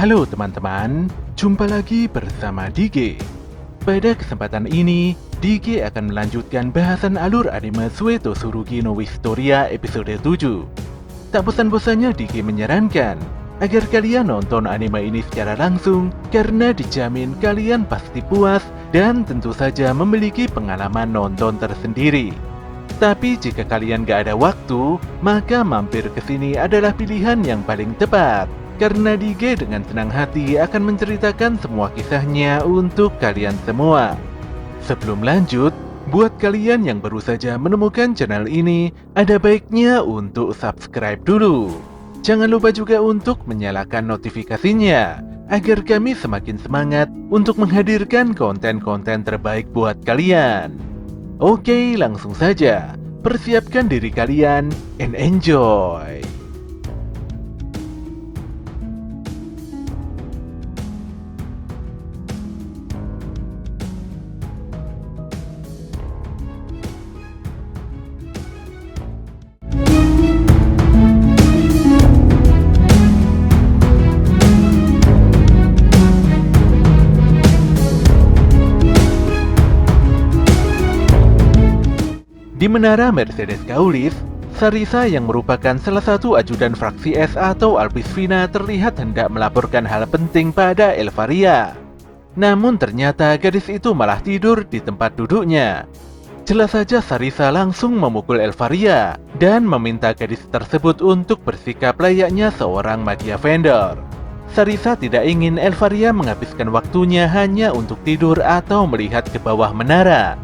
Halo teman-teman, jumpa lagi bersama DG. Pada kesempatan ini, DG akan melanjutkan bahasan alur anime Sueto Tsurugi no Historia episode 7. Tak bosan-bosannya DG menyarankan agar kalian nonton anime ini secara langsung karena dijamin kalian pasti puas dan tentu saja memiliki pengalaman nonton tersendiri. Tapi jika kalian gak ada waktu, maka mampir ke sini adalah pilihan yang paling tepat. Karena DG dengan senang hati akan menceritakan semua kisahnya untuk kalian semua. Sebelum lanjut, buat kalian yang baru saja menemukan channel ini, ada baiknya untuk subscribe dulu. Jangan lupa juga untuk menyalakan notifikasinya, agar kami semakin semangat untuk menghadirkan konten-konten terbaik buat kalian. Oke, langsung saja. Persiapkan diri kalian and enjoy! Di menara Mercedes Kaulis, Sarisa yang merupakan salah satu ajudan fraksi S atau Albisvina terlihat hendak melaporkan hal penting pada Elvaria. Namun ternyata gadis itu malah tidur di tempat duduknya. Jelas saja Sarisa langsung memukul Elvaria dan meminta gadis tersebut untuk bersikap layaknya seorang magia vendor. Sarisa tidak ingin Elvaria menghabiskan waktunya hanya untuk tidur atau melihat ke bawah menara.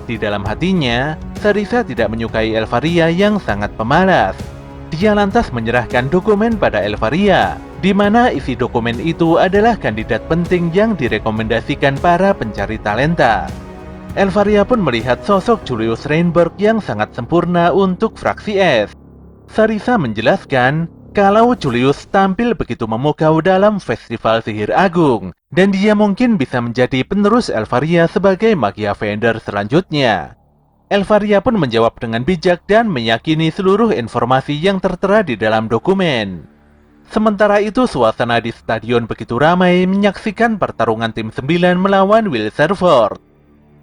Di dalam hatinya, Sarisa tidak menyukai Elvaria yang sangat pemalas. Dia lantas menyerahkan dokumen pada Elvaria, di mana isi dokumen itu adalah kandidat penting yang direkomendasikan para pencari talenta. Elvaria pun melihat sosok Julius Rainberg yang sangat sempurna untuk fraksi S. Sarisa menjelaskan kalau Julius tampil begitu memukau dalam festival sihir agung, dan dia mungkin bisa menjadi penerus Elvaria sebagai magia vendor selanjutnya. Elvaria pun menjawab dengan bijak dan meyakini seluruh informasi yang tertera di dalam dokumen. Sementara itu suasana di stadion begitu ramai menyaksikan pertarungan tim 9 melawan Will Serford.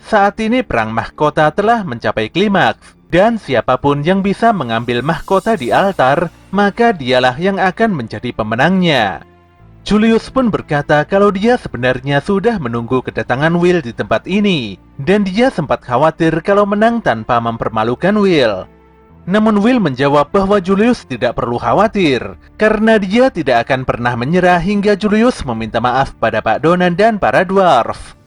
Saat ini perang mahkota telah mencapai klimaks, dan siapapun yang bisa mengambil mahkota di altar, maka dialah yang akan menjadi pemenangnya. Julius pun berkata kalau dia sebenarnya sudah menunggu kedatangan Will di tempat ini, dan dia sempat khawatir kalau menang tanpa mempermalukan Will. Namun Will menjawab bahwa Julius tidak perlu khawatir, karena dia tidak akan pernah menyerah hingga Julius meminta maaf pada Pak Donan dan para dwarf.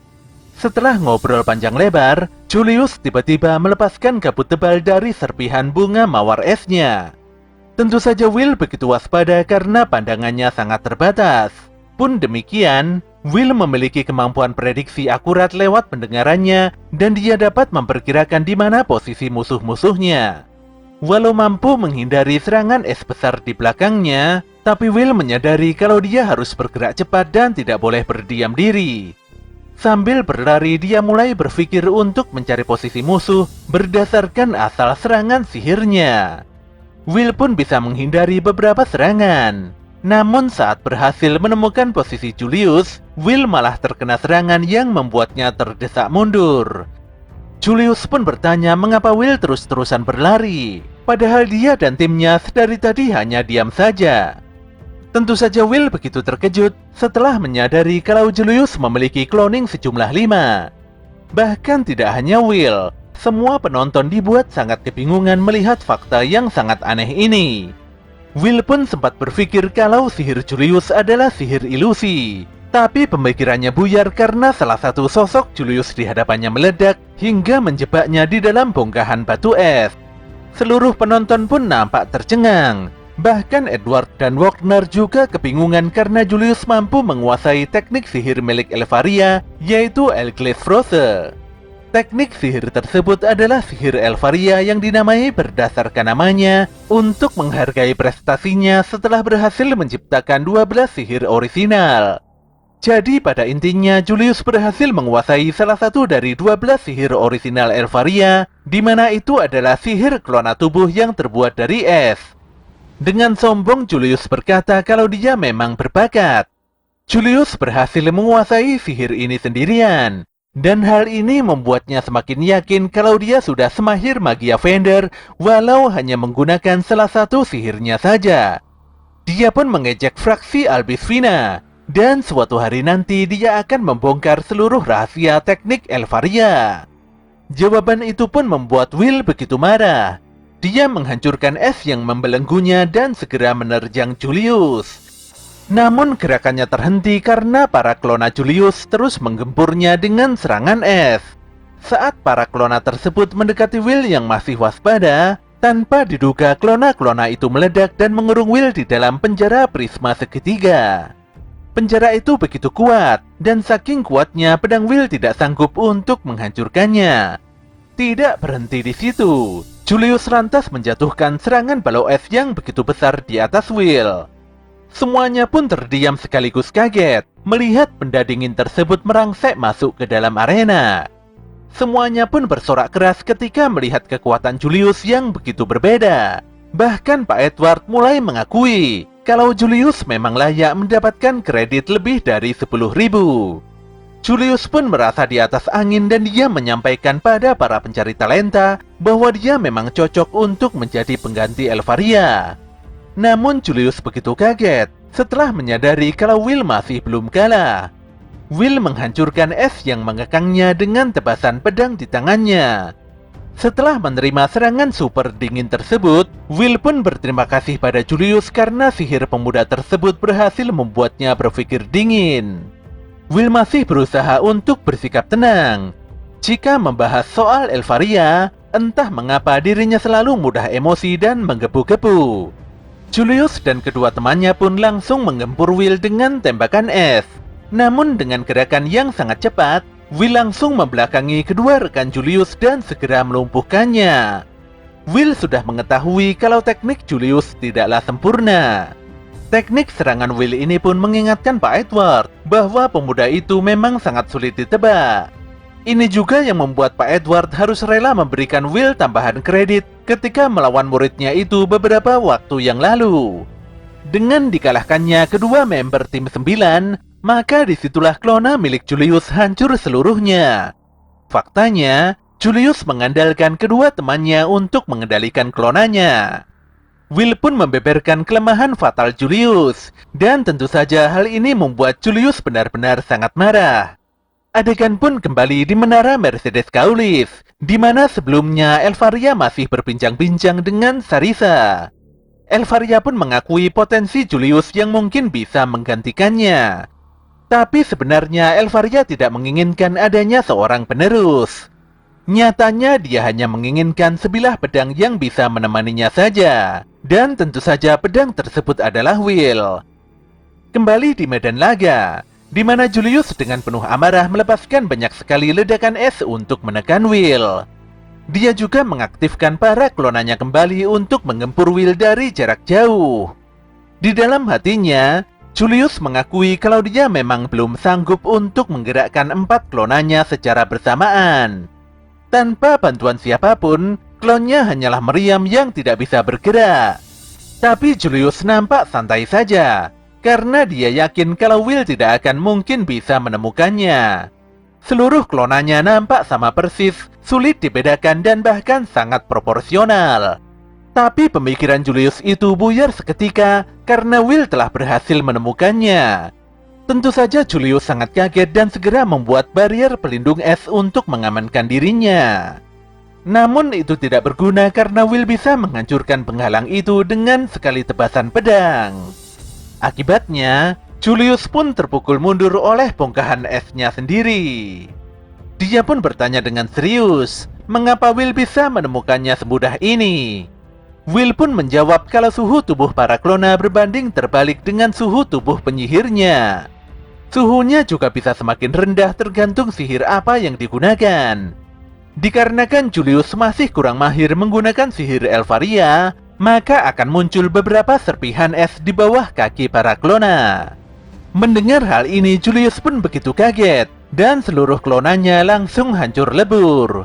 Setelah ngobrol panjang lebar, Julius tiba-tiba melepaskan kabut tebal dari serpihan bunga mawar esnya. Tentu saja Will begitu waspada karena pandangannya sangat terbatas. Pun demikian, Will memiliki kemampuan prediksi akurat lewat pendengarannya dan dia dapat memperkirakan di mana posisi musuh-musuhnya. Walau mampu menghindari serangan es besar di belakangnya, tapi Will menyadari kalau dia harus bergerak cepat dan tidak boleh berdiam diri. Sambil berlari, dia mulai berpikir untuk mencari posisi musuh berdasarkan asal serangan sihirnya. Will pun bisa menghindari beberapa serangan. Namun saat berhasil menemukan posisi Julius, Will malah terkena serangan yang membuatnya terdesak mundur. Julius pun bertanya mengapa Will terus-terusan berlari, padahal dia dan timnya sedari tadi hanya diam saja. Tentu saja Will begitu terkejut setelah menyadari kalau Julius memiliki cloning sejumlah 5. Bahkan tidak hanya Will, semua penonton dibuat sangat kebingungan melihat fakta yang sangat aneh ini. Will pun sempat berpikir kalau sihir Julius adalah sihir ilusi, tapi pemikirannya buyar karena salah satu sosok Julius di hadapannya meledak hingga menjebaknya di dalam bongkahan batu es. Seluruh penonton pun nampak tercengang. Bahkan Edward dan Wagner juga kebingungan karena Julius mampu menguasai teknik sihir milik Elvaria, yaitu Elglass-Froze. Teknik sihir tersebut adalah sihir Elvaria yang dinamai berdasarkan namanya untuk menghargai prestasinya setelah berhasil menciptakan 12 sihir orisinal. Jadi pada intinya Julius berhasil menguasai salah satu dari 12 sihir orisinal Elvaria, di mana itu adalah sihir klona tubuh yang terbuat dari es. Dengan sombong Julius berkata kalau dia memang berbakat. Julius berhasil menguasai sihir ini sendirian, dan hal ini membuatnya semakin yakin kalau dia sudah semahir magia Fender walau hanya menggunakan salah satu sihirnya saja. Dia pun mengejek fraksi Albisvina, dan suatu hari nanti dia akan membongkar seluruh rahasia teknik Elfaria. Jawaban itu pun membuat Will begitu marah. Dia menghancurkan es yang membelenggunya dan segera menerjang Julius. Namun gerakannya terhenti karena para klona Julius terus menggempurnya dengan serangan es. Saat para klona tersebut mendekati Will yang masih waspada, tanpa diduga klona-klona itu meledak dan mengurung Will di dalam penjara prisma segitiga. Penjara itu begitu kuat, dan saking kuatnya pedang Will tidak sanggup untuk menghancurkannya. Tidak berhenti di situ, Julius lantas menjatuhkan serangan balau es yang begitu besar di atas Will. Semuanya pun terdiam sekaligus kaget melihat benda dingin tersebut merangsek masuk ke dalam arena. Semuanya pun bersorak keras ketika melihat kekuatan Julius yang begitu berbeda. Bahkan Pak Edward mulai mengakui kalau Julius memang layak mendapatkan kredit lebih dari 10.000. Julius pun merasa di atas angin dan dia menyampaikan pada para pencari talenta bahwa dia memang cocok untuk menjadi pengganti Elfaria. Namun Julius begitu kaget setelah menyadari kalau Will masih belum kalah. Will menghancurkan es yang mengekangnya dengan tebasan pedang di tangannya. Setelah menerima serangan super dingin tersebut, Will pun berterima kasih pada Julius karena sihir pemuda tersebut berhasil membuatnya berpikir dingin. Will masih berusaha untuk bersikap tenang. Jika membahas soal Elfaria, entah mengapa dirinya selalu mudah emosi dan menggebu-gebu. Julius dan kedua temannya pun langsung menggempur Will dengan tembakan es. Namun dengan gerakan yang sangat cepat, Will langsung membelakangi kedua rekan Julius dan segera melumpuhkannya. Will sudah mengetahui kalau teknik Julius tidaklah sempurna. Teknik serangan Will ini pun mengingatkan Pak Edward bahwa pemuda itu memang sangat sulit ditebak. Ini juga yang membuat Pak Edward harus rela memberikan Will tambahan kredit ketika melawan muridnya itu beberapa waktu yang lalu. Dengan dikalahkannya kedua member tim 9, maka disitulah klona milik Julius hancur seluruhnya. Faktanya, Julius mengandalkan kedua temannya untuk mengendalikan klonanya. Will pun membeberkan kelemahan fatal Julius, dan tentu saja hal ini membuat Julius benar-benar sangat marah. Adegan pun kembali di menara Mercedes Kaulis, di mana sebelumnya Elfaria masih berbincang-bincang dengan Sarisa. Elfaria pun mengakui potensi Julius yang mungkin bisa menggantikannya. Tapi sebenarnya Elfaria tidak menginginkan adanya seorang penerus. Nyatanya dia hanya menginginkan sebilah pedang yang bisa menemaninya saja. Dan tentu saja pedang tersebut adalah Will. Kembali di medan laga, di mana Julius dengan penuh amarah melepaskan banyak sekali ledakan es untuk menekan Will. Dia juga mengaktifkan para klonanya kembali untuk menggempur Will dari jarak jauh. Di dalam hatinya, Julius mengakui kalau dia memang belum sanggup untuk menggerakkan 4 klonanya secara bersamaan. Tanpa bantuan siapapun, klonnya hanyalah Meriam yang tidak bisa bergerak. Tapi Julius nampak santai saja, karena dia yakin kalau Will tidak akan mungkin bisa menemukannya. Seluruh klonanya nampak sama persis, sulit dibedakan dan bahkan sangat proporsional. Tapi pemikiran Julius itu buyar seketika karena Will telah berhasil menemukannya. Tentu saja Julius sangat kaget dan segera membuat barrier pelindung es untuk mengamankan dirinya. Namun itu tidak berguna karena Will bisa menghancurkan penghalang itu dengan sekali tebasan pedang. Akibatnya, Julius pun terpukul mundur oleh bongkahan esnya sendiri. Dia pun bertanya dengan serius, mengapa Will bisa menemukannya semudah ini? Will pun menjawab kalau suhu tubuh para klona berbanding terbalik dengan suhu tubuh penyihirnya. Suhunya juga bisa semakin rendah tergantung sihir apa yang digunakan. Dikarenakan Julius masih kurang mahir menggunakan sihir Elfaria, maka akan muncul beberapa serpihan es di bawah kaki para klona. Mendengar hal ini, Julius pun begitu kaget, dan seluruh klonanya langsung hancur lebur.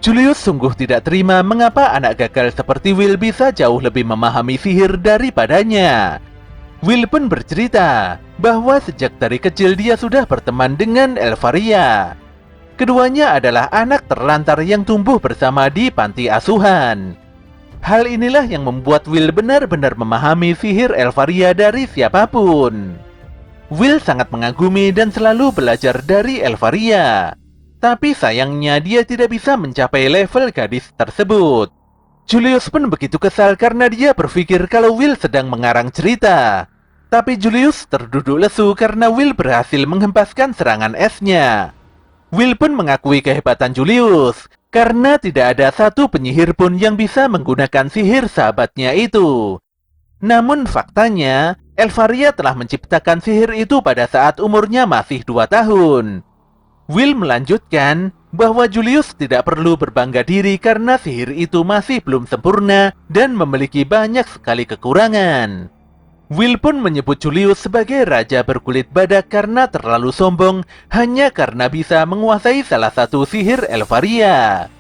Julius sungguh tidak terima mengapa anak gagal seperti Will bisa jauh lebih memahami sihir daripadanya. Will pun bercerita bahwa sejak dari kecil dia sudah berteman dengan Elfaria. Keduanya adalah anak terlantar yang tumbuh bersama di panti asuhan. Hal inilah yang membuat Will benar-benar memahami sihir Elfaria dari siapapun. Will sangat mengagumi dan selalu belajar dari Elfaria. Tapi sayangnya dia tidak bisa mencapai level gadis tersebut. Julius pun begitu kesal karena dia berpikir kalau Will sedang mengarang cerita. Tapi Julius terduduk lesu karena Will berhasil menghempaskan serangan esnya. Will pun mengakui kehebatan Julius, karena tidak ada satu penyihir pun yang bisa menggunakan sihir sahabatnya itu. Namun faktanya, Elfaria telah menciptakan sihir itu pada saat umurnya masih 2 tahun. Will melanjutkan bahwa Julius tidak perlu berbangga diri karena sihir itu masih belum sempurna dan memiliki banyak sekali kekurangan. Will pun menyebut Julius sebagai raja berkulit badak karena terlalu sombong hanya karena bisa menguasai salah satu sihir Elfaria.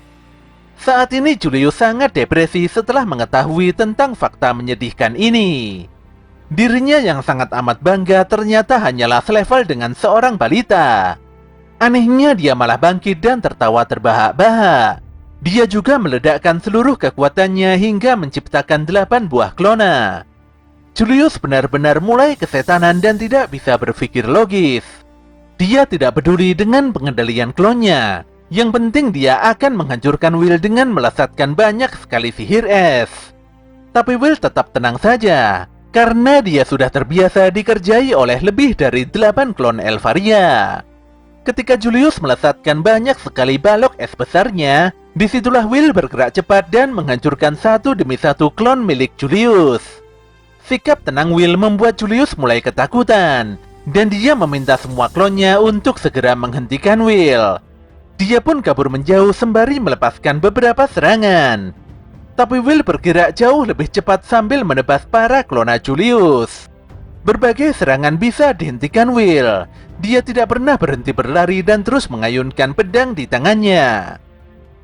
Saat ini Julius sangat depresi setelah mengetahui tentang fakta menyedihkan ini. Dirinya yang sangat amat bangga ternyata hanyalah selevel dengan seorang balita. Anehnya dia malah bangkit dan tertawa terbahak-bahak. Dia juga meledakkan seluruh kekuatannya hingga menciptakan 8 buah klona. Julius benar-benar mulai kesetanan dan tidak bisa berpikir logis. Dia tidak peduli dengan pengendalian klonnya. Yang penting dia akan menghancurkan Will dengan melesatkan banyak sekali sihir es. Tapi Will tetap tenang saja, karena dia sudah terbiasa dikerjai oleh lebih dari 8 klon Elfaria. Ketika Julius melesatkan banyak sekali balok es besarnya, disitulah Will bergerak cepat dan menghancurkan satu demi satu klon milik Julius. Sikap tenang Will membuat Julius mulai ketakutan, dan dia meminta semua klonnya untuk segera menghentikan Will. Dia pun kabur menjauh sembari melepaskan beberapa serangan. Tapi Will bergerak jauh lebih cepat sambil menebas para klona Julius. Berbagai serangan bisa dihentikan Will. Dia tidak pernah berhenti berlari dan terus mengayunkan pedang di tangannya.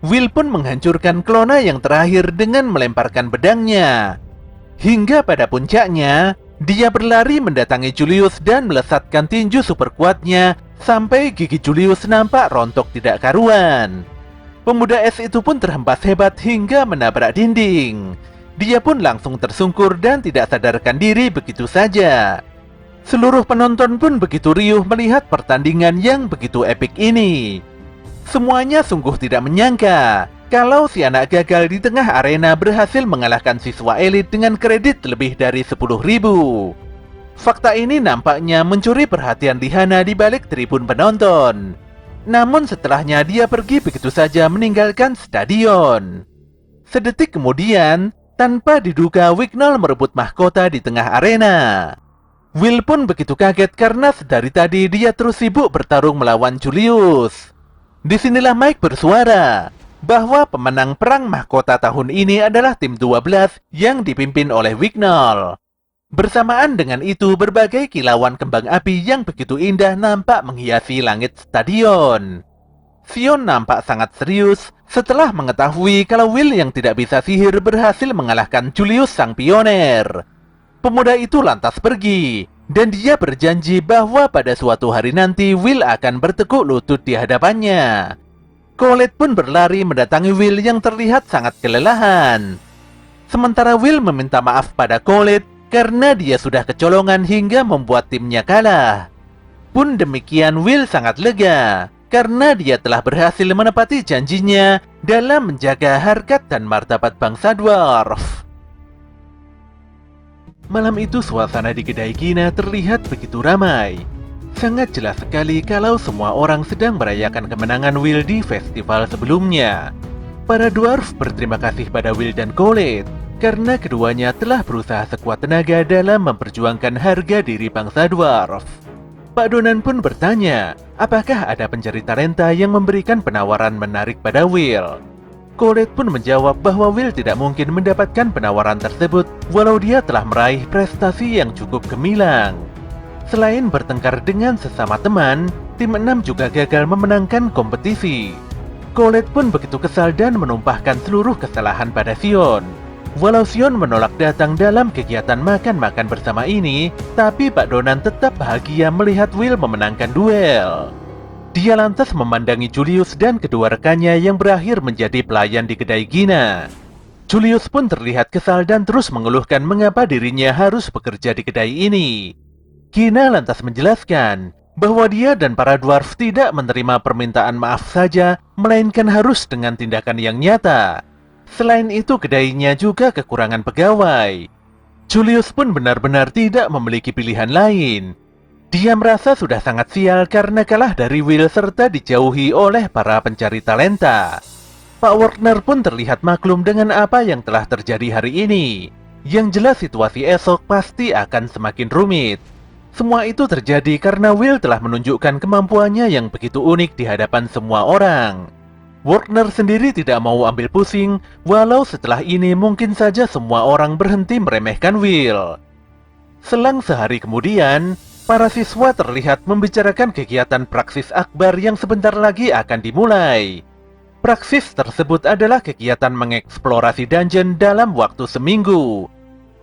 Will pun menghancurkan klona yang terakhir dengan melemparkan pedangnya. Hingga pada puncaknya, dia berlari mendatangi Julius dan melesatkan tinju super kuatnya sampai gigi Julius nampak rontok tidak karuan. Pemuda es itu pun terhempas hebat hingga menabrak dinding. Dia pun langsung tersungkur dan tidak sadarkan diri begitu saja. Seluruh penonton pun begitu riuh melihat pertandingan yang begitu epik ini. Semuanya sungguh tidak menyangka kalau si anak gagal di tengah arena berhasil mengalahkan siswa elit dengan kredit lebih dari 10.000. Fakta ini nampaknya mencuri perhatian Lihana di balik tribun penonton. Namun setelahnya dia pergi begitu saja meninggalkan stadion. Sedetik kemudian, tanpa diduga Wignall merebut mahkota di tengah arena. Will pun begitu kaget karena sedari tadi dia terus sibuk bertarung melawan Julius. Disinilah Mike bersuara bahwa pemenang perang mahkota tahun ini adalah tim 12 yang dipimpin oleh Wignall. Bersamaan dengan itu, berbagai kilauan kembang api yang begitu indah nampak menghiasi langit stadion. Sion nampak sangat serius setelah mengetahui kalau Will yang tidak bisa sihir berhasil mengalahkan Julius sang pioner. Pemuda itu lantas pergi, dan dia berjanji bahwa pada suatu hari nanti Will akan bertekuk lutut di hadapannya. Colette pun berlari mendatangi Will yang terlihat sangat kelelahan. Sementara Will meminta maaf pada Colette karena dia sudah kecolongan hingga membuat timnya kalah. Pun demikian Will sangat lega karena dia telah berhasil menepati janjinya dalam menjaga harkat dan martabat bangsa dwarf. Malam itu suasana di kedai Gina terlihat begitu ramai. Sangat jelas sekali kalau semua orang sedang merayakan kemenangan Will di festival sebelumnya. Para dwarf berterima kasih pada Will dan Colette karena keduanya telah berusaha sekuat tenaga dalam memperjuangkan harga diri bangsa dwarf. Pak Donan pun bertanya, apakah ada pencari talenta yang memberikan penawaran menarik pada Will? Colette pun menjawab bahwa Will tidak mungkin mendapatkan penawaran tersebut walau dia telah meraih prestasi yang cukup gemilang. Selain bertengkar dengan sesama teman, tim 6 juga gagal memenangkan kompetisi. Colette pun begitu kesal dan menumpahkan seluruh kesalahan pada Sion. Walau Sion menolak datang dalam kegiatan makan-makan bersama ini, tapi Pak Donan tetap bahagia melihat Will memenangkan duel. Dia lantas memandangi Julius dan kedua rekannya yang berakhir menjadi pelayan di kedai Gina. Julius pun terlihat kesal dan terus mengeluhkan mengapa dirinya harus bekerja di kedai ini. Gina lantas menjelaskan bahwa dia dan para dwarf tidak menerima permintaan maaf saja, melainkan harus dengan tindakan yang nyata. Selain itu, kedainya juga kekurangan pegawai. Julius pun benar-benar tidak memiliki pilihan lain. Dia merasa sudah sangat sial karena kalah dari Will serta dijauhi oleh para pencari talenta. Pak Warner pun terlihat maklum dengan apa yang telah terjadi hari ini. Yang jelas situasi esok pasti akan semakin rumit. Semua itu terjadi karena Will telah menunjukkan kemampuannya yang begitu unik di hadapan semua orang. Warner sendiri tidak mau ambil pusing, walau setelah ini mungkin saja semua orang berhenti meremehkan Will. Selang sehari kemudian, para siswa terlihat membicarakan kegiatan praksis akbar yang sebentar lagi akan dimulai. Praksis tersebut adalah kegiatan mengeksplorasi dungeon dalam waktu seminggu.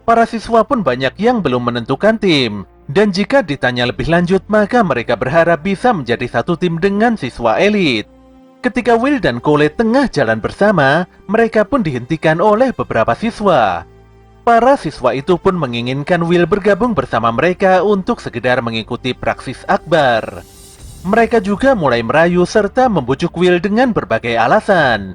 Para siswa pun banyak yang belum menentukan tim, dan jika ditanya lebih lanjut maka mereka berharap bisa menjadi satu tim dengan siswa elit. Ketika Will dan Colette tengah jalan bersama, mereka pun dihentikan oleh beberapa siswa. Para siswa itu pun menginginkan Will bergabung bersama mereka untuk sekedar mengikuti praksis akbar. Mereka juga mulai merayu serta membujuk Will dengan berbagai alasan.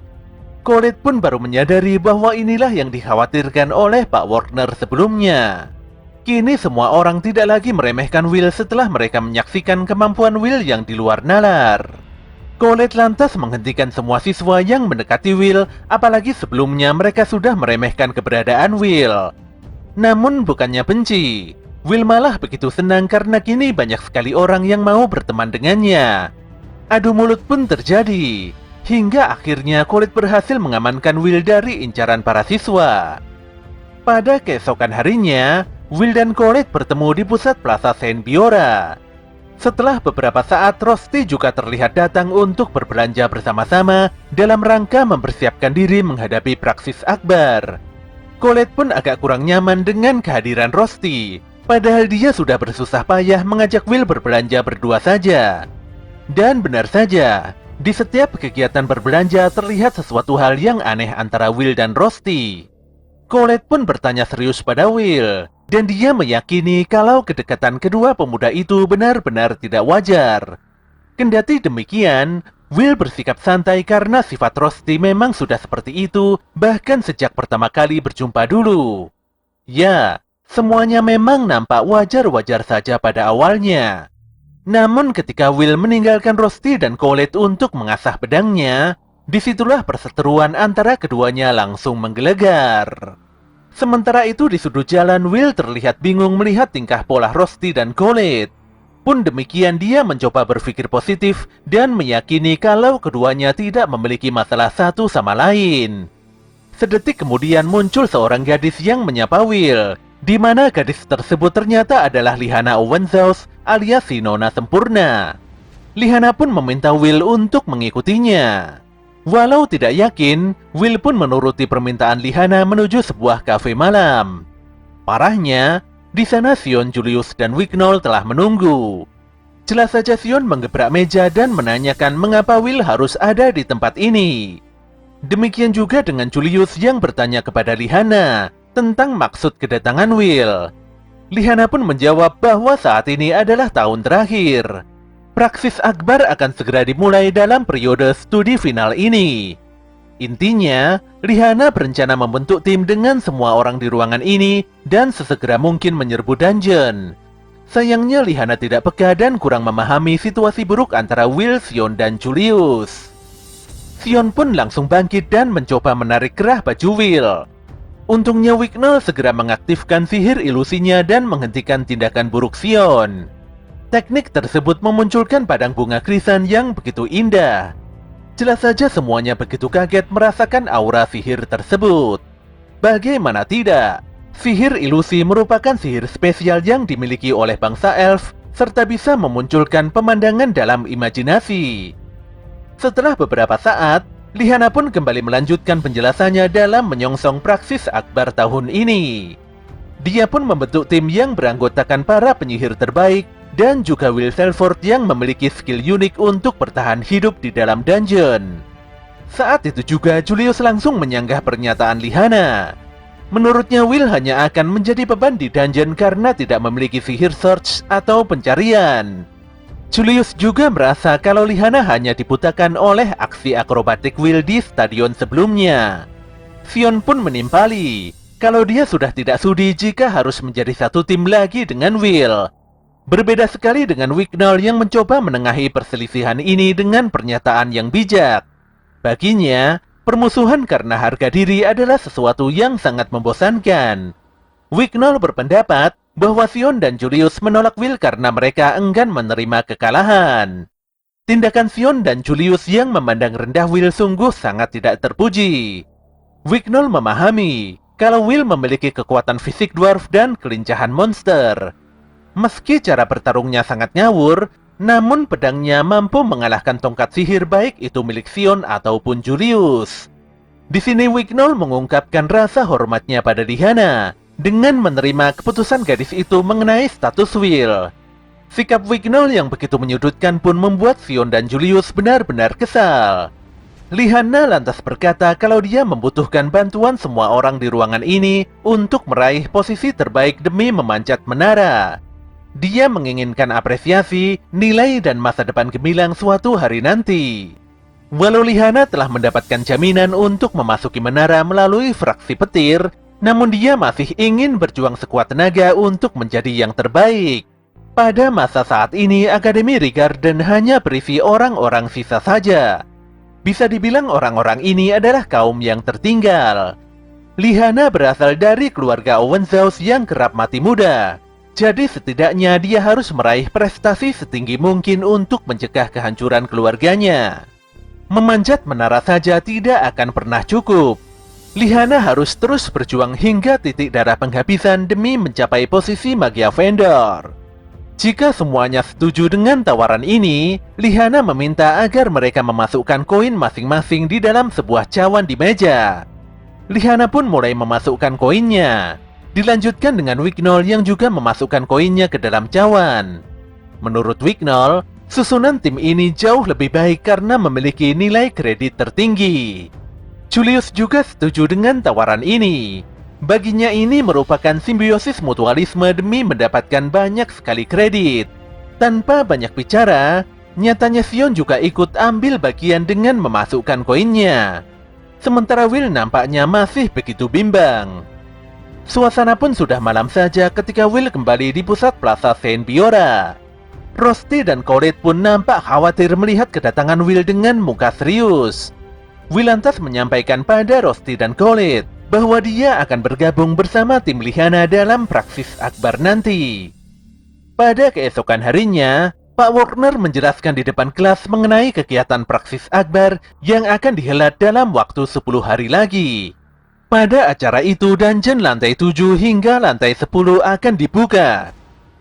Colette pun baru menyadari bahwa inilah yang dikhawatirkan oleh Pak Warner sebelumnya. Kini semua orang tidak lagi meremehkan Will setelah mereka menyaksikan kemampuan Will yang di luar nalar. Colette lantas menghentikan semua siswa yang mendekati Will, apalagi sebelumnya mereka sudah meremehkan keberadaan Will. Namun bukannya benci, Will malah begitu senang karena kini banyak sekali orang yang mau berteman dengannya. Adu mulut pun terjadi, hingga akhirnya Colette berhasil mengamankan Will dari incaran para siswa. Pada keesokan harinya, Will dan Colette bertemu di pusat Plaza Saint Biora. Setelah beberapa saat, Rosti juga terlihat datang untuk berbelanja bersama-sama dalam rangka mempersiapkan diri menghadapi praksis akbar. Colette pun agak kurang nyaman dengan kehadiran Rosti, padahal dia sudah bersusah payah mengajak Will berbelanja berdua saja. Dan benar saja, di setiap kegiatan berbelanja terlihat sesuatu hal yang aneh antara Will dan Rosti. Colette pun bertanya serius pada Will, dan dia meyakini kalau kedekatan kedua pemuda itu benar-benar tidak wajar. Kendati demikian, Will bersikap santai karena sifat Rosti memang sudah seperti itu, bahkan sejak pertama kali berjumpa dulu. Ya, semuanya memang nampak wajar-wajar saja pada awalnya. Namun ketika Will meninggalkan Rosti dan Colette untuk mengasah pedangnya, disitulah perseteruan antara keduanya langsung menggelegar. Sementara itu di sudut jalan, Will terlihat bingung melihat tingkah pola Rosti dan Colette. Pun demikian dia mencoba berpikir positif dan meyakini kalau keduanya tidak memiliki masalah satu sama lain. Sedetik kemudian muncul seorang gadis yang menyapa Will, di mana gadis tersebut ternyata adalah Lihana Owenzaus alias si Nona Sempurna. Lihana pun meminta Will untuk mengikutinya. Walau tidak yakin, Will pun menuruti permintaan Lihana menuju sebuah kafe malam. Parahnya, di sana Sion, Julius, dan Wignall telah menunggu. Jelas saja Sion menggebrak meja dan menanyakan mengapa Will harus ada di tempat ini. Demikian juga dengan Julius yang bertanya kepada Lihana tentang maksud kedatangan Will. Lihana pun menjawab bahwa saat ini adalah tahun terakhir. Praksis akbar akan segera dimulai dalam periode studi final ini. Intinya, Lihana berencana membentuk tim dengan semua orang di ruangan ini dan sesegera mungkin menyerbu dungeon. Sayangnya Lihana tidak peka dan kurang memahami situasi buruk antara Will, Sion, dan Julius. Sion pun langsung bangkit dan mencoba menarik kerah baju Will. Untungnya Wignall segera mengaktifkan sihir ilusinya dan menghentikan tindakan buruk Sion. Teknik tersebut memunculkan padang bunga krisan yang begitu indah. Jelas saja semuanya begitu kaget merasakan aura sihir tersebut. Bagaimana tidak? Sihir ilusi merupakan sihir spesial yang dimiliki oleh bangsa elf, serta bisa memunculkan pemandangan dalam imajinasi. Setelah beberapa saat, Lihana pun kembali melanjutkan penjelasannya dalam menyongsong Praksis Akbar tahun ini. Dia pun membentuk tim yang beranggotakan para penyihir terbaik dan juga Will Selford yang memiliki skill unik untuk bertahan hidup di dalam dungeon. Saat itu juga Julius langsung menyanggah pernyataan Lihana. Menurutnya Will hanya akan menjadi beban di dungeon karena tidak memiliki sihir search atau pencarian. Julius juga merasa kalau Lihana hanya dibutakan oleh aksi akrobatik Will di stadion sebelumnya. Sion pun menimpali kalau dia sudah tidak sudi jika harus menjadi satu tim lagi dengan Will. Berbeda sekali dengan Wignall yang mencoba menengahi perselisihan ini dengan pernyataan yang bijak. Baginya, permusuhan karena harga diri adalah sesuatu yang sangat membosankan. Wignall berpendapat bahwa Sion dan Julius menolak Will karena mereka enggan menerima kekalahan. Tindakan Sion dan Julius yang memandang rendah Will sungguh sangat tidak terpuji. Wignall memahami kalau Will memiliki kekuatan fisik dwarf dan kelincahan monster. Meski cara bertarungnya sangat ngawur, namun pedangnya mampu mengalahkan tongkat sihir baik itu milik Sion ataupun Julius. Di sini Wignall mengungkapkan rasa hormatnya pada Lihana dengan menerima keputusan gadis itu mengenai status Will. Sikap Wignall yang begitu menyudutkan pun membuat Sion dan Julius benar-benar kesal. Lihana lantas berkata kalau dia membutuhkan bantuan semua orang di ruangan ini untuk meraih posisi terbaik demi memanjat menara. Dia menginginkan apresiasi, nilai dan masa depan gemilang suatu hari nanti. Walau Lihana telah mendapatkan jaminan untuk memasuki menara melalui fraksi petir, namun dia masih ingin berjuang sekuat tenaga untuk menjadi yang terbaik. Pada masa saat ini, Akademi Rigarden hanya berisi orang-orang sisa saja. Bisa dibilang orang-orang ini adalah kaum yang tertinggal. Lihana berasal dari keluarga Owenzaus yang kerap mati muda. Jadi setidaknya dia harus meraih prestasi setinggi mungkin untuk mencegah kehancuran keluarganya. Memanjat menara saja tidak akan pernah cukup. Lihana harus terus berjuang hingga titik darah penghabisan demi mencapai posisi Magia Vendor. Jika semuanya setuju dengan tawaran ini, Lihana meminta agar mereka memasukkan koin masing-masing di dalam sebuah cawan di meja. Lihana pun mulai memasukkan koinnya. Dilanjutkan dengan Wignall yang juga memasukkan koinnya ke dalam cawan. Menurut Wignall, susunan tim ini jauh lebih baik karena memiliki nilai kredit tertinggi. Julius juga setuju dengan tawaran ini. Baginya ini merupakan simbiosis mutualisme demi mendapatkan banyak sekali kredit. Tanpa banyak bicara, nyatanya Sion juga ikut ambil bagian dengan memasukkan koinnya. Sementara Will nampaknya masih begitu bimbang. Suasana pun sudah malam saja ketika Will kembali di pusat Plaza Saint Biora. Rosti dan Colette pun nampak khawatir melihat kedatangan Will dengan muka serius. Will lantas menyampaikan pada Rosti dan Colette bahwa dia akan bergabung bersama tim Lihana dalam Praksis Akbar nanti. Pada keesokan harinya, Pak Warner menjelaskan di depan kelas mengenai kegiatan Praksis Akbar yang akan dihelat dalam waktu 10 hari lagi. Pada acara itu, dungeon lantai 7 hingga lantai 10 akan dibuka.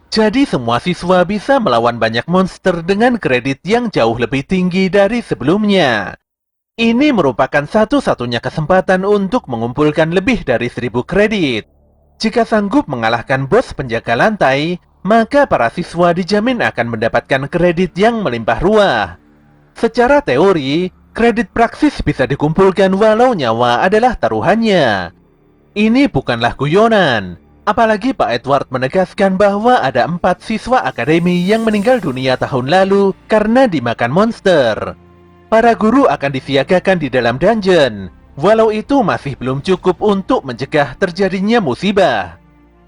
Jadi semua siswa bisa melawan banyak monster dengan kredit yang jauh lebih tinggi dari sebelumnya. Ini merupakan satu-satunya kesempatan untuk mengumpulkan lebih dari 1000 kredit. Jika sanggup mengalahkan bos penjaga lantai, maka para siswa dijamin akan mendapatkan kredit yang melimpah ruah. Secara teori, kredit praksis bisa dikumpulkan walau nyawa adalah taruhannya. Ini bukanlah guyonan. Apalagi Pak Edward menegaskan bahwa ada 4 siswa akademi yang meninggal dunia tahun lalu karena dimakan monster. Para guru akan disiagakan di dalam dungeon, walau itu masih belum cukup untuk mencegah terjadinya musibah.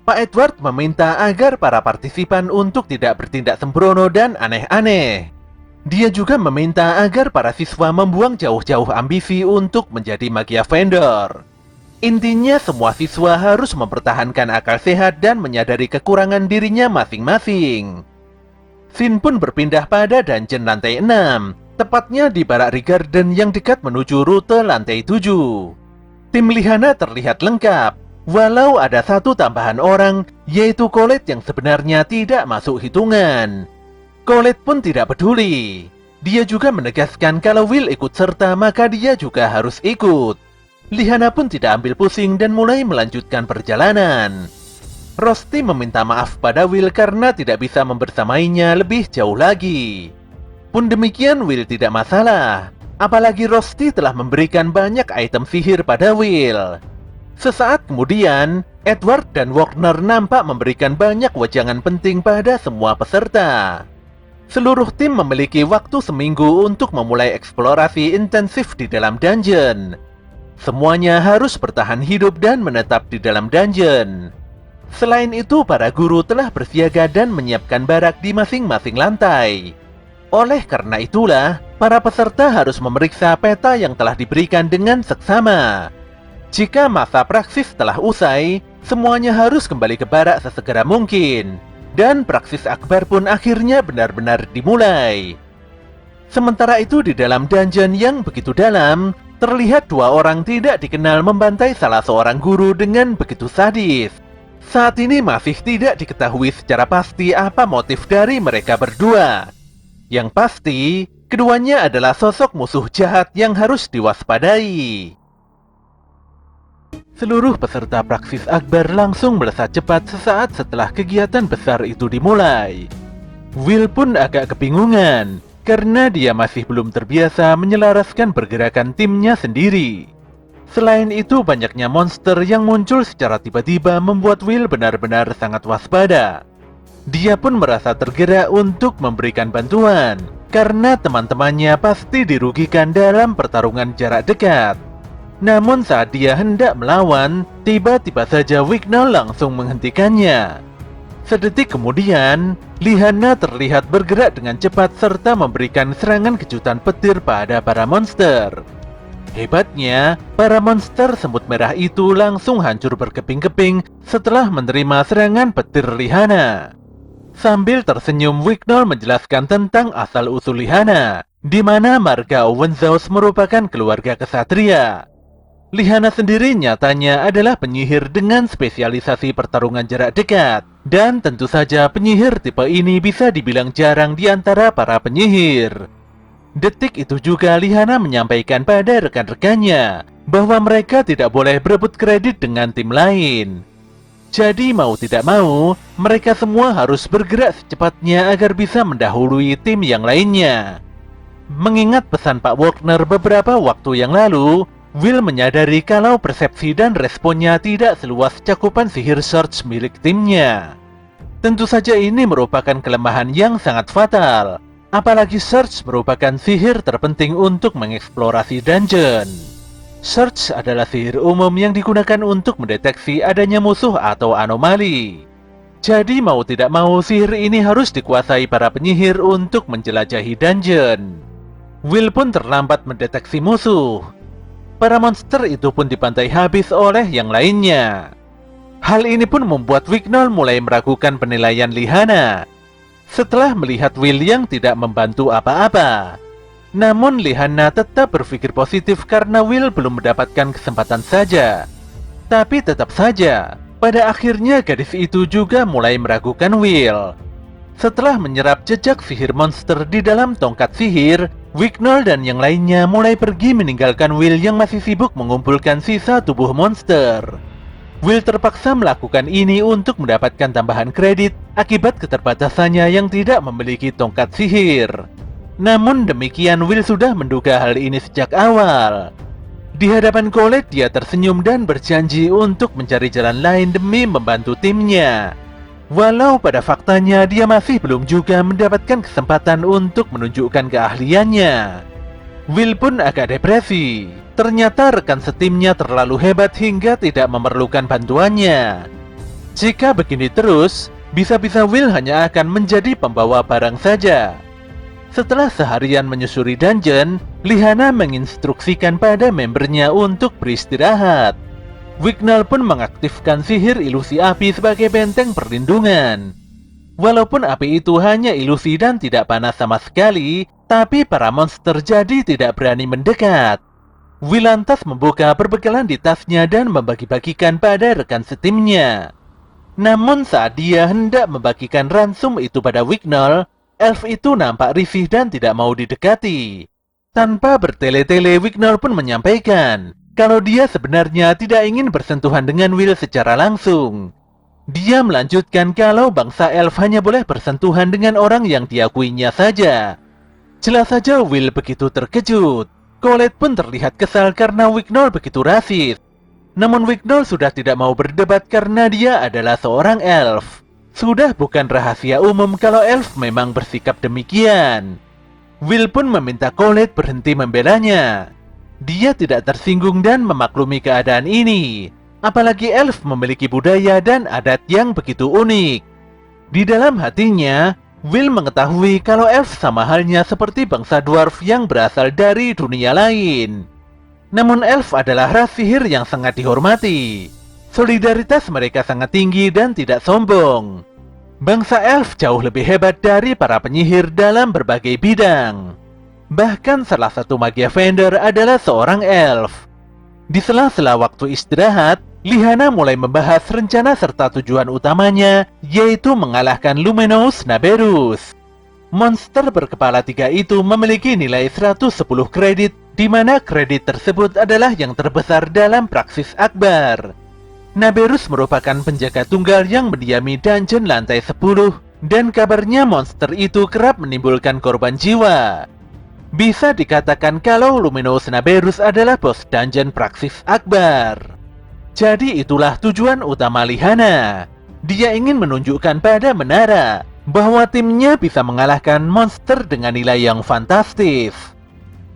Pak Edward meminta agar para partisipan untuk tidak bertindak sembrono dan aneh-aneh. Dia juga meminta agar para siswa membuang jauh-jauh ambisi untuk menjadi Magia Vendor. Intinya semua siswa harus mempertahankan akal sehat dan menyadari kekurangan dirinya masing-masing. Scene pun berpindah pada dungeon lantai 6, tepatnya di Barak Rigarden yang dekat menuju rute lantai 7. Tim Lihana terlihat lengkap, walau ada satu tambahan orang, yaitu Colette yang sebenarnya tidak masuk hitungan. Colette pun tidak peduli. Dia juga menegaskan kalau Will ikut serta maka dia juga harus ikut. Lihana pun tidak ambil pusing dan mulai melanjutkan perjalanan. Rosti meminta maaf pada Will karena tidak bisa membersamainya lebih jauh lagi. Pun demikian Will tidak masalah, apalagi Rosti telah memberikan banyak item sihir pada Will. Sesaat kemudian, Edward dan Warner nampak memberikan banyak wejangan penting pada semua peserta. Seluruh tim memiliki waktu seminggu untuk memulai eksplorasi intensif di dalam dungeon. Semuanya harus bertahan hidup dan menetap di dalam dungeon. Selain itu, para guru telah bersiaga dan menyiapkan barak di masing-masing lantai. Oleh karena itulah, para peserta harus memeriksa peta yang telah diberikan dengan seksama. Jika masa praksis telah usai, semuanya harus kembali ke barak sesegera mungkin. Dan praksis akbar pun akhirnya benar-benar dimulai. Sementara itu di dalam dungeon yang begitu dalam, terlihat dua orang tidak dikenal membantai salah seorang guru dengan begitu sadis. Saat ini masih tidak diketahui secara pasti apa motif dari mereka berdua. Yang pasti, keduanya adalah sosok musuh jahat yang harus diwaspadai. Seluruh peserta praksis akbar langsung melesat cepat sesaat setelah kegiatan besar itu dimulai. Will pun agak kebingungan, karena dia masih belum terbiasa menyelaraskan pergerakan timnya sendiri. Selain itu, banyaknya monster yang muncul secara tiba-tiba membuat Will benar-benar sangat waspada. Dia pun merasa tergerak untuk memberikan bantuan, karena teman-temannya pasti dirugikan dalam pertarungan jarak dekat. Namun saat dia hendak melawan, tiba-tiba saja Wignall langsung menghentikannya. Sedetik kemudian, Lihana terlihat bergerak dengan cepat serta memberikan serangan kejutan petir pada para monster. Hebatnya, para monster semut merah itu langsung hancur berkeping-keping setelah menerima serangan petir Lihana. Sambil tersenyum, Wignall menjelaskan tentang asal-usul Lihana, di mana marga Owenzaus merupakan keluarga kesatria. Lihana sendiri nyatanya adalah penyihir dengan spesialisasi pertarungan jarak dekat. Dan tentu saja penyihir tipe ini bisa dibilang jarang di antara para penyihir. Detik itu juga Lihana menyampaikan pada rekan-rekannya bahwa mereka tidak boleh berebut kredit dengan tim lain. Jadi mau tidak mau, mereka semua harus bergerak secepatnya agar bisa mendahului tim yang lainnya. Mengingat pesan Pak Warner beberapa waktu yang lalu, Will menyadari kalau persepsi dan responnya tidak seluas cakupan sihir search milik timnya. Tentu saja ini merupakan kelemahan yang sangat fatal, apalagi search merupakan sihir terpenting untuk mengeksplorasi dungeon. Search adalah sihir umum yang digunakan untuk mendeteksi adanya musuh atau anomali. Jadi mau tidak mau sihir ini harus dikuasai para penyihir untuk menjelajahi dungeon. Will pun terlambat mendeteksi musuh. Para monster itu pun dibantai habis oleh yang lainnya. Hal ini pun membuat Wignall mulai meragukan penilaian Lihana. Setelah melihat Will yang tidak membantu apa-apa. Namun Lihana tetap berpikir positif karena Will belum mendapatkan kesempatan saja. Tapi tetap saja, pada akhirnya gadis itu juga mulai meragukan Will. Setelah menyerap jejak sihir monster di dalam tongkat sihir, Wignall dan yang lainnya mulai pergi meninggalkan Will yang masih sibuk mengumpulkan sisa tubuh monster. Will terpaksa melakukan ini untuk mendapatkan tambahan kredit akibat keterbatasannya yang tidak memiliki tongkat sihir. Namun demikian, Will sudah menduga hal ini sejak awal. Di hadapan Colette, dia tersenyum dan berjanji untuk mencari jalan lain demi membantu timnya. Walau pada faktanya dia masih belum juga mendapatkan kesempatan untuk menunjukkan keahliannya. Will pun agak depresi. Ternyata rekan setimnya terlalu hebat hingga tidak memerlukan bantuannya. Jika begini terus, bisa-bisa Will hanya akan menjadi pembawa barang saja. Setelah seharian menyusuri dungeon, Lihana menginstruksikan pada membernya untuk beristirahat. Wignall pun mengaktifkan sihir ilusi api sebagai benteng perlindungan. Walaupun api itu hanya ilusi dan tidak panas sama sekali, tapi para monster jadi tidak berani mendekat. Will lantas membuka perbekalan di tasnya dan membagi-bagikan pada rekan setimnya. Namun saat dia hendak membagikan ransum itu pada Wignall, elf itu nampak risih dan tidak mau didekati. Tanpa bertele-tele, Wignall pun menyampaikan kalau dia sebenarnya tidak ingin bersentuhan dengan Will secara langsung. Dia melanjutkan kalau bangsa elf hanya boleh bersentuhan dengan orang yang diakuinya saja. Jelas saja Will begitu terkejut. Colette pun terlihat kesal karena Wignall begitu rasis. Namun Wignall sudah tidak mau berdebat karena dia adalah seorang elf. Sudah bukan rahasia umum kalau elf memang bersikap demikian. Will pun meminta Colette berhenti membelanya. Dia tidak tersinggung dan memaklumi keadaan ini. Apalagi elf memiliki budaya dan adat yang begitu unik. Di dalam hatinya, Will mengetahui kalau elf sama halnya seperti bangsa dwarf yang berasal dari dunia lain. Namun elf adalah ras sihir yang sangat dihormati. Solidaritas mereka sangat tinggi dan tidak sombong. Bangsa elf jauh lebih hebat dari para penyihir dalam berbagai bidang. Bahkan salah satu magia vendor adalah seorang elf. Di sela-sela waktu istirahat, Lihana mulai membahas rencana serta tujuan utamanya, yaitu mengalahkan Luminous Naberus. Monster berkepala 3 itu memiliki nilai 110 kredit, di mana kredit tersebut adalah yang terbesar dalam Praksis Akbar. Naberus merupakan penjaga tunggal yang mendiami dungeon lantai 10, dan kabarnya monster itu kerap menimbulkan korban jiwa. Bisa dikatakan kalau Luminous Naberus adalah bos dungeon Praksis Akbar. Jadi itulah tujuan utama Lihana. Dia ingin menunjukkan pada Menara bahwa timnya bisa mengalahkan monster dengan nilai yang fantastis.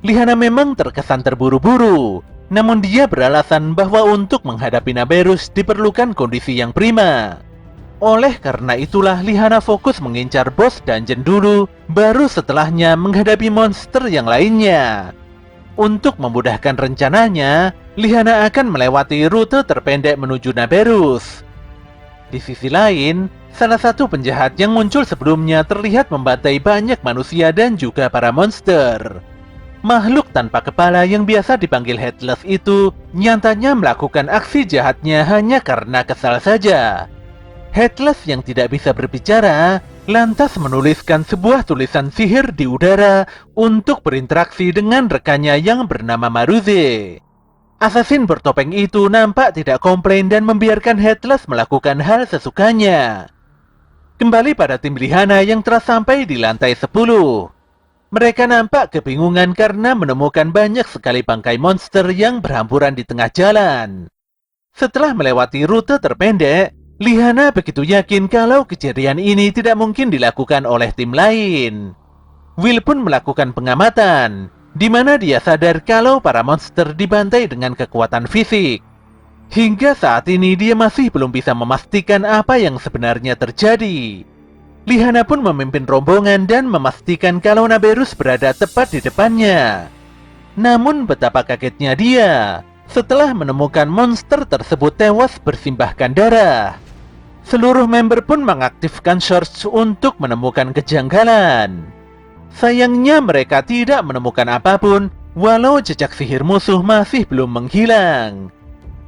Lihana memang terkesan terburu-buru, namun dia beralasan bahwa untuk menghadapi Naberus diperlukan kondisi yang prima. Oleh karena itulah Lihana fokus mengincar bos dungeon dulu, baru setelahnya menghadapi monster yang lainnya. Untuk memudahkan rencananya, Lihana akan melewati rute terpendek menuju Naberus. Di sisi lain, salah satu penjahat yang muncul sebelumnya terlihat membantai banyak manusia dan juga para monster. Makhluk tanpa kepala yang biasa dipanggil Headless itu nyatanya melakukan aksi jahatnya hanya karena kesal saja. Headless yang tidak bisa berbicara lantas menuliskan sebuah tulisan sihir di udara untuk berinteraksi dengan rekannya yang bernama Maruze. Assassin bertopeng itu nampak tidak komplain dan membiarkan Headless melakukan hal sesukanya. Kembali pada tim Lihana yang telah sampai di lantai 10. Mereka nampak kebingungan karena menemukan banyak sekali bangkai monster yang berhamburan di tengah jalan. Setelah melewati rute terpendek, Lihana begitu yakin kalau kejadian ini tidak mungkin dilakukan oleh tim lain. Will pun melakukan pengamatan, di mana dia sadar kalau para monster dibantai dengan kekuatan fisik. Hingga saat ini dia masih belum bisa memastikan apa yang sebenarnya terjadi. Lihana pun memimpin rombongan dan memastikan kalau Naberus berada tepat di depannya. Namun betapa kagetnya dia setelah menemukan monster tersebut tewas bersimbahkan darah. Seluruh member pun mengaktifkan search untuk menemukan kejanggalan. Sayangnya mereka tidak menemukan apapun, walau jejak sihir musuh masih belum menghilang.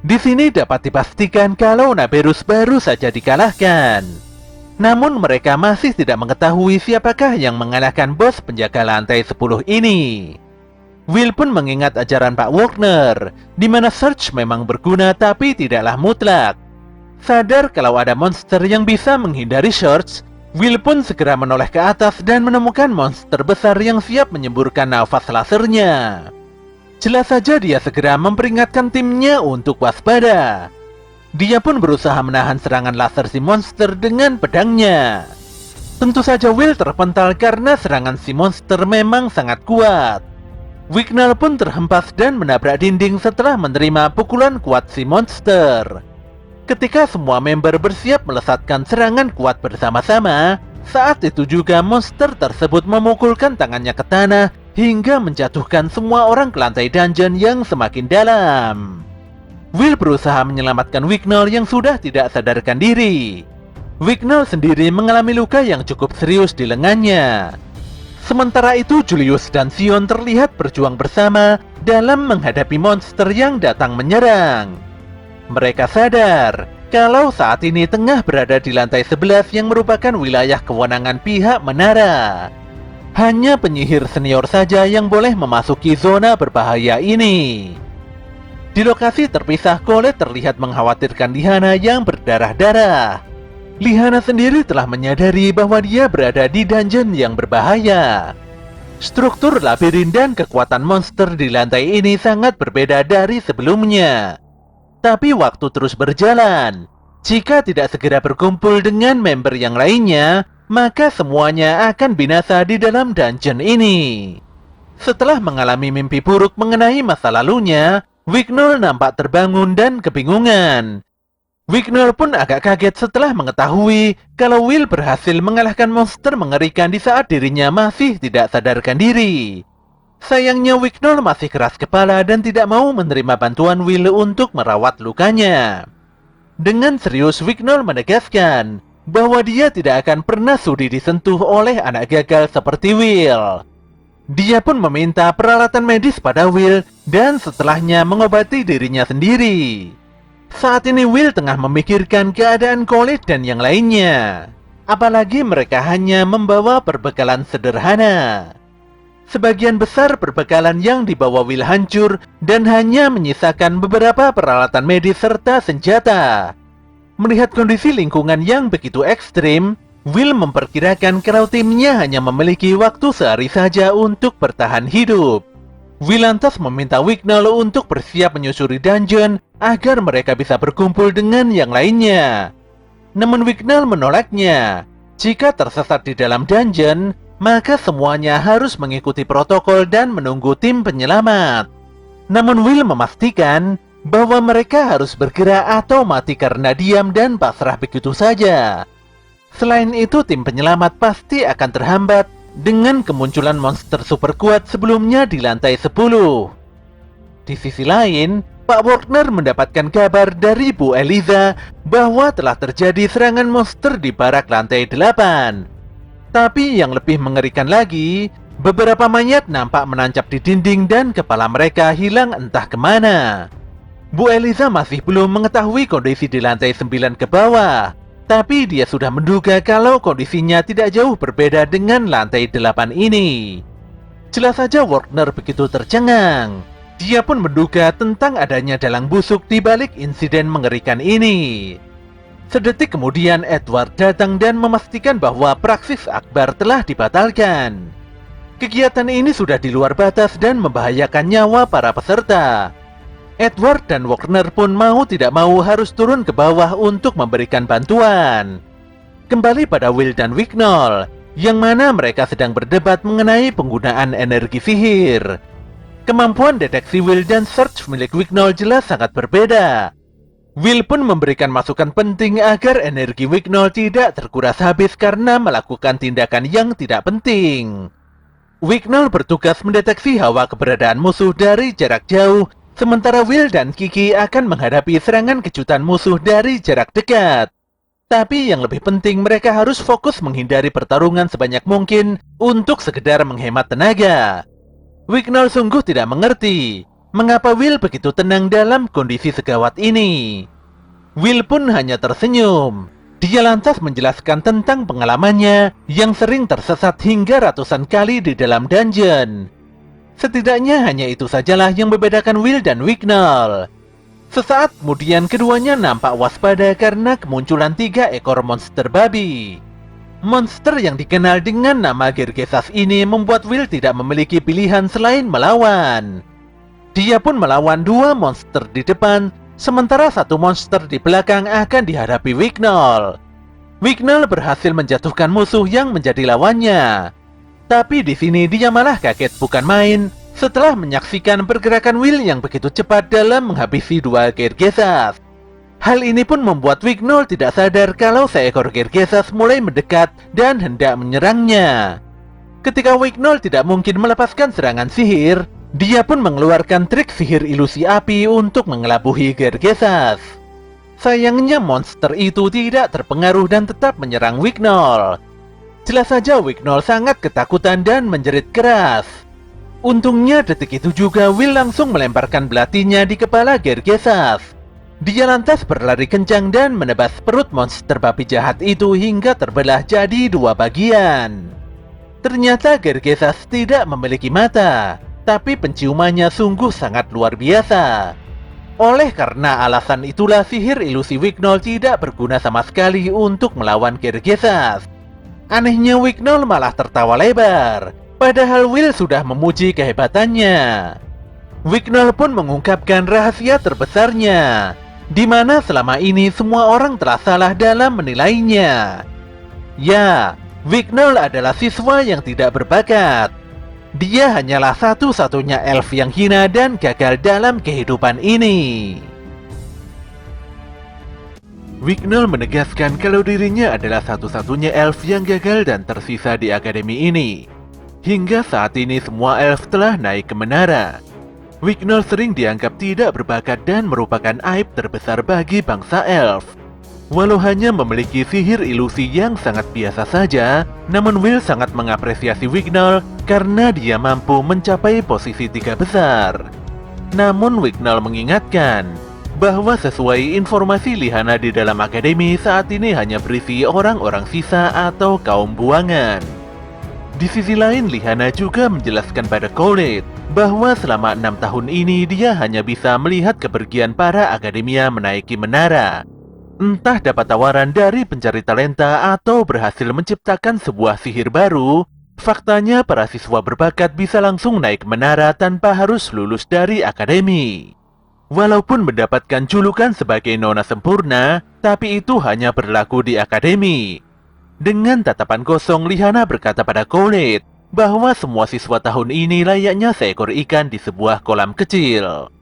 Di sini dapat dipastikan kalau Naberus baru saja dikalahkan. Namun mereka masih tidak mengetahui siapakah yang mengalahkan bos penjaga lantai 10 ini. Will pun mengingat ajaran Pak Wagner, di mana search memang berguna tapi tidaklah mutlak. Sadar kalau ada monster yang bisa menghindari search, Will pun segera menoleh ke atas dan menemukan monster besar yang siap menyemburkan nafas lasernya. Jelas saja dia segera memperingatkan timnya untuk waspada. Dia pun berusaha menahan serangan laser si monster dengan pedangnya. Tentu saja Will terpental karena serangan si monster memang sangat kuat. Wignall pun terhempas dan menabrak dinding setelah menerima pukulan kuat si monster. Ketika semua member bersiap melesatkan serangan kuat bersama-sama, saat itu juga monster tersebut memukulkan tangannya ke tanah hingga menjatuhkan semua orang ke lantai dungeon yang semakin dalam. Will berusaha menyelamatkan Wignall yang sudah tidak sadarkan diri. Wignall sendiri mengalami luka yang cukup serius di lengannya. Sementara itu Julius dan Sion terlihat berjuang bersama dalam menghadapi monster yang datang menyerang. Mereka sadar kalau saat ini tengah berada di lantai 11 yang merupakan wilayah kewenangan pihak menara. Hanya penyihir senior saja yang boleh memasuki zona berbahaya ini. Di lokasi terpisah, Colette terlihat mengkhawatirkan Lihana yang berdarah-darah. Lihana sendiri telah menyadari bahwa dia berada di dungeon yang berbahaya. Struktur labirin dan kekuatan monster di lantai ini sangat berbeda dari sebelumnya. Tapi waktu terus berjalan. Jika tidak segera berkumpul dengan member yang lainnya, maka semuanya akan binasa di dalam dungeon ini. Setelah mengalami mimpi buruk mengenai masa lalunya, Wignall nampak terbangun dan kebingungan. Wignall pun agak kaget setelah mengetahui kalau Will berhasil mengalahkan monster mengerikan di saat dirinya masih tidak sadarkan diri. Sayangnya Wignall masih keras kepala dan tidak mau menerima bantuan Will untuk merawat lukanya. Dengan serius Wignall menegaskan bahwa dia tidak akan pernah sudi disentuh oleh anak gagal seperti Will. Dia pun meminta peralatan medis pada Will dan setelahnya mengobati dirinya sendiri. Saat ini Will tengah memikirkan keadaan Colette dan yang lainnya. Apalagi mereka hanya membawa perbekalan sederhana. Sebagian besar perbekalan yang dibawa Will hancur dan hanya menyisakan beberapa peralatan medis serta senjata. Melihat kondisi lingkungan yang begitu ekstrim, Will memperkirakan kalau timnya hanya memiliki waktu sehari saja untuk bertahan hidup. Will lantas meminta Wignall untuk bersiap menyusuri dungeon agar mereka bisa berkumpul dengan yang lainnya. Namun Wignall menolaknya. Jika tersesat di dalam dungeon, maka semuanya harus mengikuti protokol dan menunggu tim penyelamat. Namun Will memastikan bahwa mereka harus bergerak atau mati karena diam dan pasrah begitu saja. Selain itu, tim penyelamat pasti akan terhambat dengan kemunculan monster super kuat sebelumnya di lantai 10. Di sisi lain, Pak Wagner mendapatkan kabar dari Bu Eliza bahwa telah terjadi serangan monster di barak lantai 8. Tapi yang lebih mengerikan lagi, beberapa mayat nampak menancap di dinding dan kepala mereka hilang entah kemana. Bu Eliza masih belum mengetahui kondisi di lantai 9 ke bawah, tapi dia sudah menduga kalau kondisinya tidak jauh berbeda dengan lantai 8 ini. Jelas saja Wagner begitu tercengang. Dia pun menduga tentang adanya dalang busuk di balik insiden mengerikan ini. Sedetik kemudian Edward datang dan memastikan bahwa Praksis Akbar telah dibatalkan. Kegiatan ini sudah di luar batas dan membahayakan nyawa para peserta. Edward dan Wagner pun mau tidak mau harus turun ke bawah untuk memberikan bantuan. Kembali pada Will dan Wignall, yang mana mereka sedang berdebat mengenai penggunaan energi sihir. Kemampuan deteksi Will dan search milik Wignall jelas sangat berbeda. Will pun memberikan masukan penting agar energi Wignall tidak terkuras habis karena melakukan tindakan yang tidak penting. Wignall bertugas mendeteksi hawa keberadaan musuh dari jarak jauh, sementara Will dan Kiki akan menghadapi serangan kejutan musuh dari jarak dekat. Tapi yang lebih penting, mereka harus fokus menghindari pertarungan sebanyak mungkin untuk sekedar menghemat tenaga. Wignall sungguh tidak mengerti mengapa Will begitu tenang dalam kondisi segawat ini. Will pun hanya tersenyum. Dia lantas menjelaskan tentang pengalamannya yang sering tersesat hingga ratusan kali di dalam dungeon. Setidaknya hanya itu sajalah yang membedakan Will dan Wignall. Sesaat kemudian keduanya nampak waspada karena kemunculan 3 ekor monster babi. Monster yang dikenal dengan nama Gergesas ini membuat Will tidak memiliki pilihan selain melawan. Dia pun melawan 2 monster di depan, sementara 1 monster di belakang akan dihadapi Wignall. Wignall berhasil menjatuhkan musuh yang menjadi lawannya. Tapi di sini dia malah kaget bukan main setelah menyaksikan pergerakan Will yang begitu cepat dalam menghabisi 2 Gergesas. Hal ini pun membuat Wignall tidak sadar kalau seekor Gergesas mulai mendekat dan hendak menyerangnya. Ketika Wignall tidak mungkin melepaskan serangan sihir, dia pun mengeluarkan trik sihir ilusi api untuk mengelabuhi Gergesas. Sayangnya monster itu tidak terpengaruh dan tetap menyerang Wignall. Jelas saja Wignall sangat ketakutan dan menjerit keras. Untungnya detik itu juga Will langsung melemparkan belatinya di kepala Gergesas. Dia lantas berlari kencang dan menebas perut monster babi jahat itu hingga terbelah jadi dua bagian. Ternyata Gergesas tidak memiliki mata, tapi penciumannya sungguh sangat luar biasa. Oleh karena alasan itulah sihir ilusi Wignol tidak berguna sama sekali untuk melawan Gergesas. Anehnya Wignol malah tertawa lebar, padahal Will sudah memuji kehebatannya. Wignol pun mengungkapkan rahasia terbesarnya, di mana selama ini semua orang telah salah dalam menilainya. Ya, Wignol adalah siswa yang tidak berbakat. Dia hanyalah satu-satunya elf yang hina dan gagal dalam kehidupan ini. Wignol menegaskan kalau dirinya adalah satu-satunya elf yang gagal dan tersisa di akademi ini. Hingga saat ini semua elf telah naik ke menara. Wignol sering dianggap tidak berbakat dan merupakan aib terbesar bagi bangsa elf. Walau hanya memiliki sihir ilusi yang sangat biasa saja, namun Will sangat mengapresiasi Wignol karena dia mampu mencapai posisi 3 besar. Namun Wignol mengingatkan bahwa sesuai informasi Lihana di dalam akademi saat ini hanya berisi orang-orang sisa atau kaum buangan. Di sisi lain, Lihana juga menjelaskan pada Khalid bahwa selama 6 tahun ini dia hanya bisa melihat kepergian para akademia menaiki menara. Entah dapat tawaran dari pencari talenta atau berhasil menciptakan sebuah sihir baru, faktanya para siswa berbakat bisa langsung naik menara tanpa harus lulus dari akademi. Walaupun mendapatkan julukan sebagai nona sempurna, tapi itu hanya berlaku di akademi. Dengan tatapan kosong, Lihana berkata pada Khalid bahwa semua siswa tahun ini layaknya seekor ikan di sebuah kolam kecil.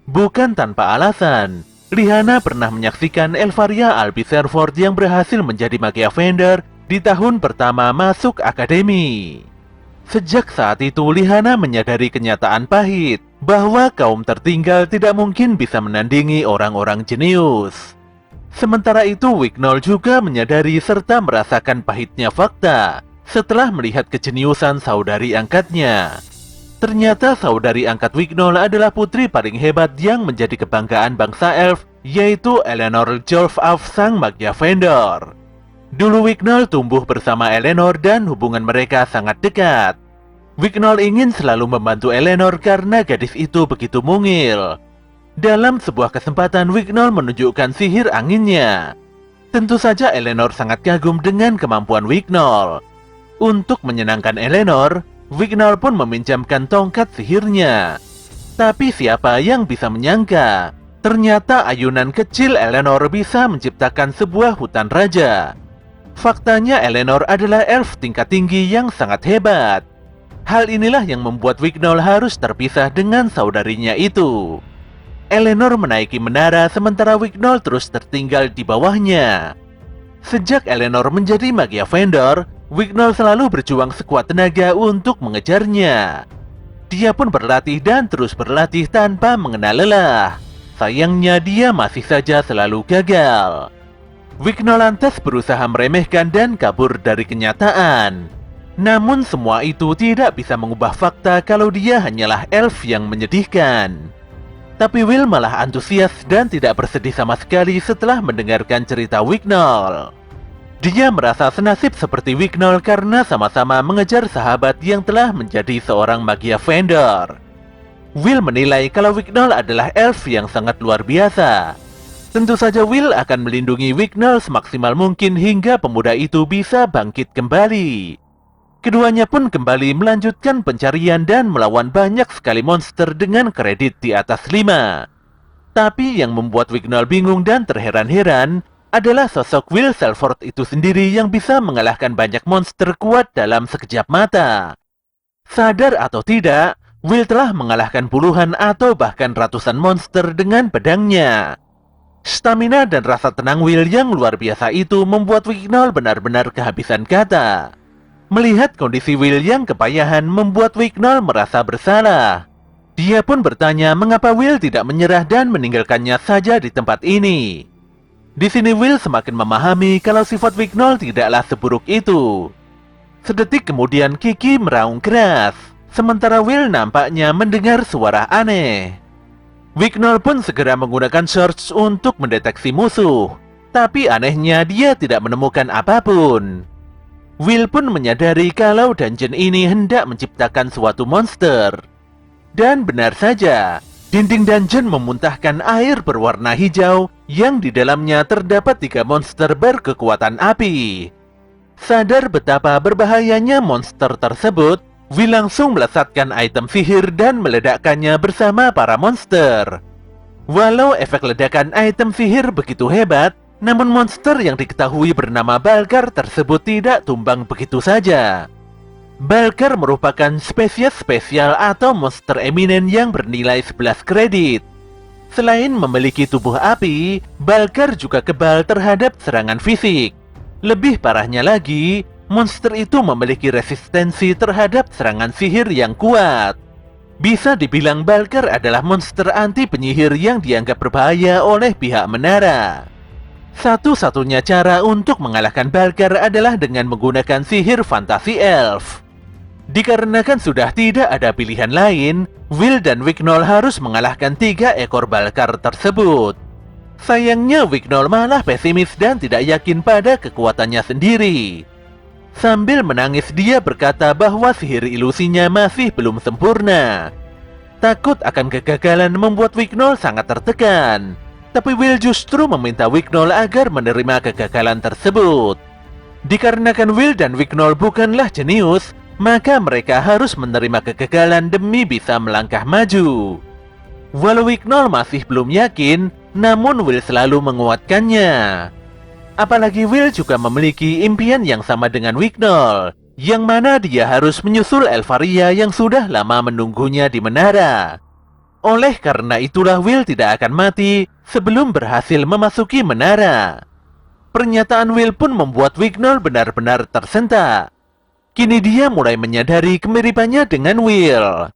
Bukan tanpa alasan, Lihana pernah menyaksikan Elfaria Albiserford yang berhasil menjadi Magia Vendor di tahun pertama masuk akademi. Sejak saat itu, Lihana menyadari kenyataan pahit bahwa kaum tertinggal tidak mungkin bisa menandingi orang-orang jenius. Sementara itu, Wignol juga menyadari serta merasakan pahitnya fakta setelah melihat kejeniusan saudari angkatnya. Ternyata saudari angkat Wignol adalah putri paling hebat yang menjadi kebanggaan bangsa elf, yaitu Eleanor Jorf-Alf sang Magia Vendor. Dulu Wignol tumbuh bersama Eleanor dan hubungan mereka sangat dekat. Wignol ingin selalu membantu Eleanor karena gadis itu begitu mungil. Dalam sebuah kesempatan, Wignol menunjukkan sihir anginnya. Tentu saja Eleanor sangat kagum dengan kemampuan Wignol. Untuk menyenangkan Eleanor, Wignol pun meminjamkan tongkat sihirnya. Tapi siapa yang bisa menyangka, ternyata ayunan kecil Eleanor bisa menciptakan sebuah hutan raja. Faktanya Eleanor adalah elf tingkat tinggi yang sangat hebat. Hal inilah yang membuat Wignol harus terpisah dengan saudarinya itu. Eleanor menaiki menara sementara Wignol terus tertinggal di bawahnya. Sejak Eleanor menjadi Magia Vendor, Wignol selalu berjuang sekuat tenaga untuk mengejarnya. Dia pun berlatih dan terus berlatih tanpa mengenal lelah. Sayangnya dia masih saja selalu gagal. Wignol lantas berusaha meremehkan dan kabur dari kenyataan. Namun semua itu tidak bisa mengubah fakta kalau dia hanyalah elf yang menyedihkan. Tapi Will malah antusias dan tidak bersedih sama sekali setelah mendengarkan cerita Wignol. Dia merasa senasib seperti Wignol karena sama-sama mengejar sahabat yang telah menjadi seorang Magia Vendor. Will menilai kalau Wignol adalah elf yang sangat luar biasa. Tentu saja Will akan melindungi Wignol semaksimal mungkin hingga pemuda itu bisa bangkit kembali. Keduanya pun kembali melanjutkan pencarian dan melawan banyak sekali monster dengan kredit di atas 5. Tapi yang membuat Wignol bingung dan terheran-heran adalah sosok Will Selford itu sendiri yang bisa mengalahkan banyak monster kuat dalam sekejap mata. Sadar atau tidak, Will telah mengalahkan puluhan atau bahkan ratusan monster dengan pedangnya. Stamina dan rasa tenang Will yang luar biasa itu membuat Wignol benar-benar kehabisan kata. Melihat kondisi Will yang kepayahan membuat Wignol merasa bersalah. Dia pun bertanya mengapa Will tidak menyerah dan meninggalkannya saja di tempat ini. Di sini Will semakin memahami kalau sifat Wignol tidaklah seburuk itu. Sedetik kemudian Kiki meraung keras, sementara Will nampaknya mendengar suara aneh. Wignall pun segera menggunakan search untuk mendeteksi musuh. Tapi anehnya dia tidak menemukan apapun. Will pun menyadari kalau dungeon ini hendak menciptakan suatu monster. Dan benar saja, dinding dungeon memuntahkan air berwarna hijau yang di dalamnya terdapat 3 monster berkekuatan api. Sadar betapa berbahayanya monster tersebut, Will langsung melesatkan item sihir dan meledakkannya bersama para monster. Walau efek ledakan item sihir begitu hebat, namun monster yang diketahui bernama Balkar tersebut tidak tumbang begitu saja. Balkar merupakan spesies spesial atau monster eminen yang bernilai 11 kredit. Selain memiliki tubuh api, Balkar juga kebal terhadap serangan fisik. Lebih parahnya lagi, monster itu memiliki resistensi terhadap serangan sihir yang kuat. Bisa dibilang Balkar adalah monster anti penyihir yang dianggap berbahaya oleh pihak menara. Satu-satunya cara untuk mengalahkan Balkar adalah dengan menggunakan sihir fantasi elf. Dikarenakan sudah tidak ada pilihan lain, Will dan Wignall harus mengalahkan 3 ekor Balkar tersebut. Sayangnya Wignall malah pesimis dan tidak yakin pada kekuatannya sendiri. Sambil menangis dia berkata bahwa sihir ilusinya masih belum sempurna. Takut akan kegagalan membuat Wignall sangat tertekan. Tapi Will justru meminta Wignall agar menerima kegagalan tersebut. Dikarenakan Will dan Wignall bukanlah jenius, maka mereka harus menerima kegagalan demi bisa melangkah maju. Walau Wignall masih belum yakin, namun Will selalu menguatkannya. Apalagi Will juga memiliki impian yang sama dengan Wignall, yang mana dia harus menyusul Elfaria yang sudah lama menunggunya di menara. Oleh karena itulah Will tidak akan mati sebelum berhasil memasuki menara. Pernyataan Will pun membuat Wignall benar-benar tersentak. Kini dia mulai menyadari kemiripannya dengan Will.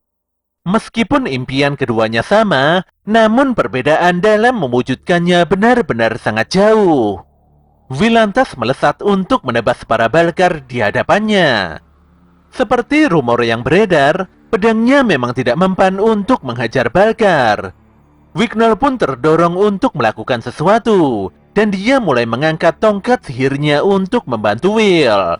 Meskipun impian keduanya sama, namun perbedaan dalam mewujudkannya benar-benar sangat jauh. Will lantas melesat untuk menebas para Balkar di hadapannya. Seperti rumor yang beredar, pedangnya memang tidak mempan untuk menghajar Balkar. Wignall pun terdorong untuk melakukan sesuatu, dan dia mulai mengangkat tongkat sihirnya untuk membantu Will.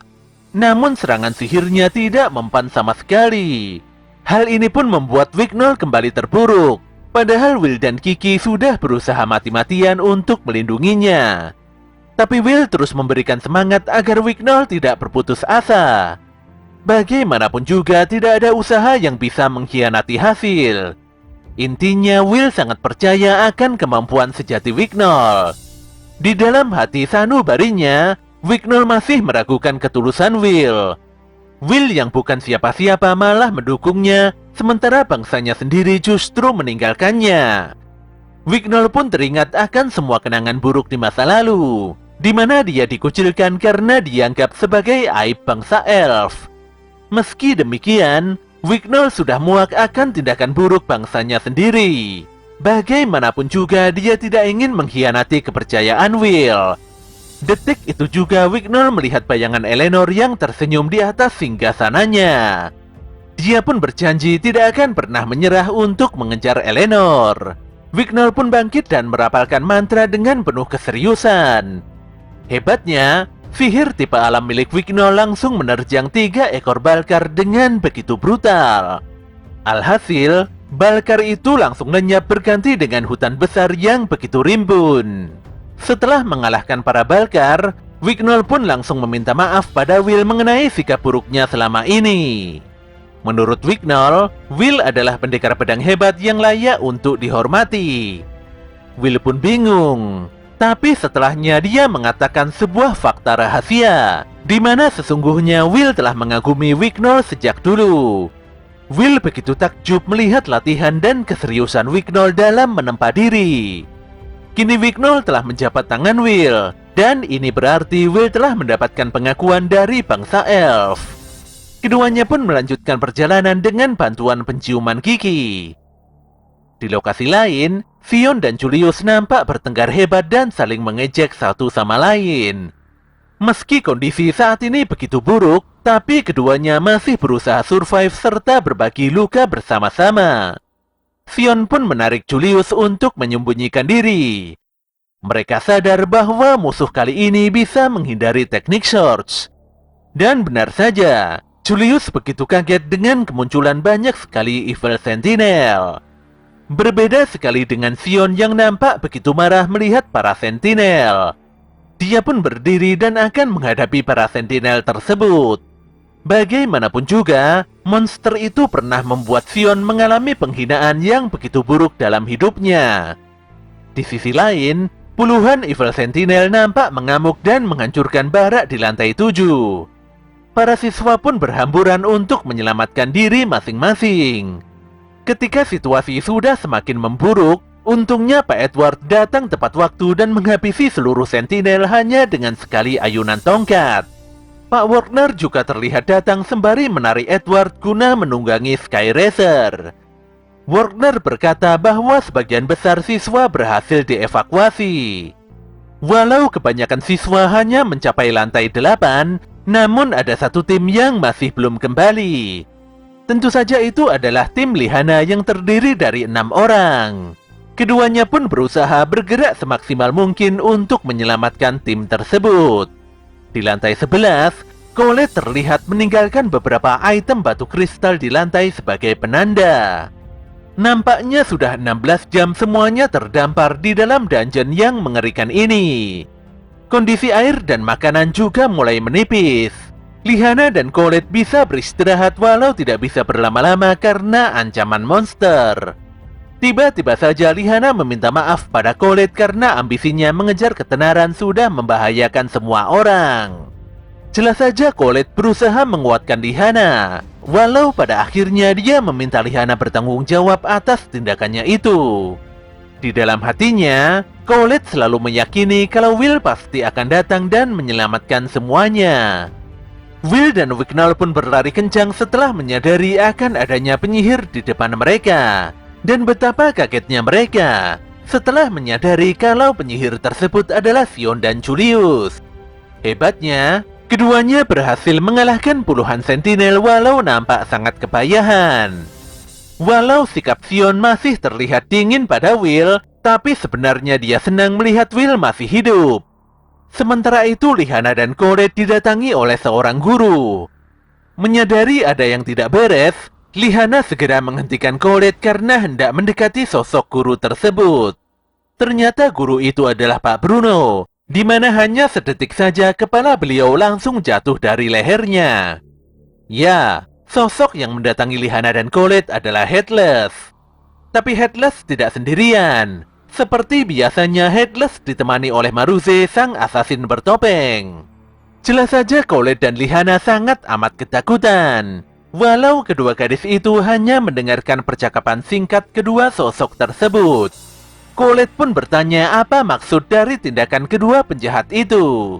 Namun serangan sihirnya tidak mempan sama sekali. Hal ini pun membuat Wignall kembali terpuruk, padahal Will dan Kiki sudah berusaha mati-matian untuk melindunginya. Tapi Will terus memberikan semangat agar Wignall tidak berputus asa. Bagaimanapun juga tidak ada usaha yang bisa mengkhianati hasil. Intinya Will sangat percaya akan kemampuan sejati Wignall. Di dalam hati sanubarinya, Wignall masih meragukan ketulusan Will. Will yang bukan siapa-siapa malah mendukungnya, sementara bangsanya sendiri justru meninggalkannya. Wignall pun teringat akan semua kenangan buruk di masa lalu, di mana dia dikucilkan karena dianggap sebagai aib bangsa elf. Meski demikian, Wignall sudah muak akan tindakan buruk bangsanya sendiri. Bagaimanapun juga dia tidak ingin mengkhianati kepercayaan Will. Detik itu juga Wignall melihat bayangan Eleanor yang tersenyum di atas singgasananya. Dia pun berjanji tidak akan pernah menyerah untuk mengejar Eleanor. Wignall pun bangkit dan merapalkan mantra dengan penuh keseriusan. Hebatnya, sihir tipe alam milik Wignall langsung menerjang 3 ekor Balkar dengan begitu brutal. Alhasil, Balkar itu langsung lenyap berganti dengan hutan besar yang begitu rimbun. Setelah mengalahkan para Balkar, Wignall pun langsung meminta maaf pada Will mengenai sikap buruknya selama ini. Menurut Wignall, Will adalah pendekar pedang hebat yang layak untuk dihormati. Will pun bingung. Tapi setelahnya dia mengatakan sebuah fakta rahasia, di mana sesungguhnya Will telah mengagumi Wignall sejak dulu. Will begitu takjub melihat latihan dan keseriusan Wignall dalam menempa diri. Kini Wignall telah menjabat tangan Will, dan ini berarti Will telah mendapatkan pengakuan dari bangsa elf. Keduanya pun melanjutkan perjalanan dengan bantuan penciuman Kiki. Di lokasi lain, Fion dan Julius nampak bertengkar hebat dan saling mengejek satu sama lain. Meski kondisi saat ini begitu buruk, tapi keduanya masih berusaha survive serta berbagi luka bersama-sama. Sion pun menarik Julius untuk menyembunyikan diri. Mereka sadar bahwa musuh kali ini bisa menghindari teknik Surge. Dan benar saja, Julius begitu kaget dengan kemunculan banyak sekali Evil Sentinel. Berbeda sekali dengan Sion yang nampak begitu marah melihat para Sentinel. Dia pun berdiri dan akan menghadapi para Sentinel tersebut. Bagaimanapun juga, monster itu pernah membuat Sion mengalami penghinaan yang begitu buruk dalam hidupnya. Di sisi lain, puluhan Evil Sentinel nampak mengamuk dan menghancurkan barak di lantai 7. Para siswa pun berhamburan untuk menyelamatkan diri masing-masing. Ketika situasi sudah semakin memburuk, untungnya Pak Edward datang tepat waktu dan menghabisi seluruh Sentinel hanya dengan sekali ayunan tongkat. Pak Warner juga terlihat datang sembari menarik Edward guna menunggangi Sky Racer. Warner berkata bahwa sebagian besar siswa berhasil dievakuasi. Walau kebanyakan siswa hanya mencapai lantai 8, namun ada satu tim yang masih belum kembali. Tentu saja itu adalah tim Lihana yang terdiri dari 6 orang. Keduanya pun berusaha bergerak semaksimal mungkin untuk menyelamatkan tim tersebut. Di lantai 11, Colette terlihat meninggalkan beberapa item batu kristal di lantai sebagai penanda. Nampaknya sudah 16 jam semuanya terdampar di dalam dungeon yang mengerikan ini. Kondisi air dan makanan juga mulai menipis. Lihana dan Colette bisa beristirahat walau tidak bisa berlama-lama karena ancaman monster. Tiba-tiba saja Lihana meminta maaf pada Colette karena ambisinya mengejar ketenaran sudah membahayakan semua orang. Jelas saja Colette berusaha menguatkan Lihana, walau pada akhirnya dia meminta Lihana bertanggung jawab atas tindakannya itu. Di dalam hatinya, Colette selalu meyakini kalau Will pasti akan datang dan menyelamatkan semuanya. Will dan Wignall pun berlari kencang setelah menyadari akan adanya penyihir di depan mereka. Dan betapa kagetnya mereka setelah menyadari kalau penyihir tersebut adalah Sion dan Julius. Hebatnya, keduanya berhasil mengalahkan puluhan Sentinel walau nampak sangat kepayahan. Walau sikap Sion masih terlihat dingin pada Will, tapi sebenarnya dia senang melihat Will masih hidup. Sementara itu Lihana dan Colette didatangi oleh seorang guru. Menyadari ada yang tidak beres, Lihana segera menghentikan Colette karena hendak mendekati sosok guru tersebut. Ternyata guru itu adalah Pak Bruno, di mana hanya sedetik saja kepala beliau langsung jatuh dari lehernya. Ya, sosok yang mendatangi Lihana dan Colette adalah Headless. Tapi Headless tidak sendirian. Seperti biasanya, Headless ditemani oleh Maruze, sang asasin bertopeng. Jelas saja Colette dan Lihana sangat amat ketakutan. Walau kedua gadis itu hanya mendengarkan percakapan singkat kedua sosok tersebut. Colette pun bertanya apa maksud dari tindakan kedua penjahat itu.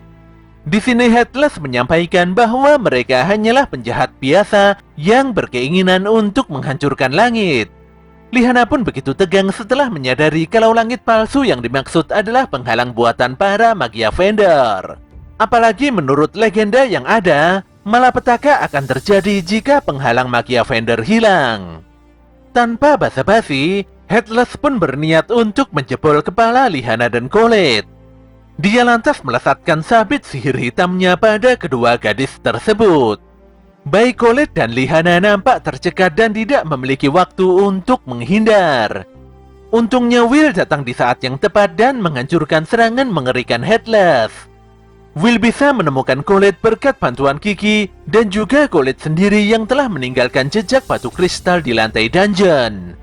Di sini Headless menyampaikan bahwa mereka hanyalah penjahat biasa yang berkeinginan untuk menghancurkan langit. Lihana pun begitu tegang setelah menyadari kalau langit palsu yang dimaksud adalah penghalang buatan para Magia Vendor. Apalagi menurut legenda yang ada, malapetaka akan terjadi jika penghalang Magia Vendor hilang. Tanpa basa-basi, Headless pun berniat untuk menjebol kepala Lihana dan Colette. Dia lantas melesatkan sabit sihir hitamnya pada kedua gadis tersebut. Baik Colette dan Lihana nampak tercekat dan tidak memiliki waktu untuk menghindar. Untungnya Will datang di saat yang tepat dan menghancurkan serangan mengerikan Headless. Will bisa menemukan Colette berkat bantuan Kiki dan juga Colette sendiri yang telah meninggalkan jejak batu kristal di lantai dungeon.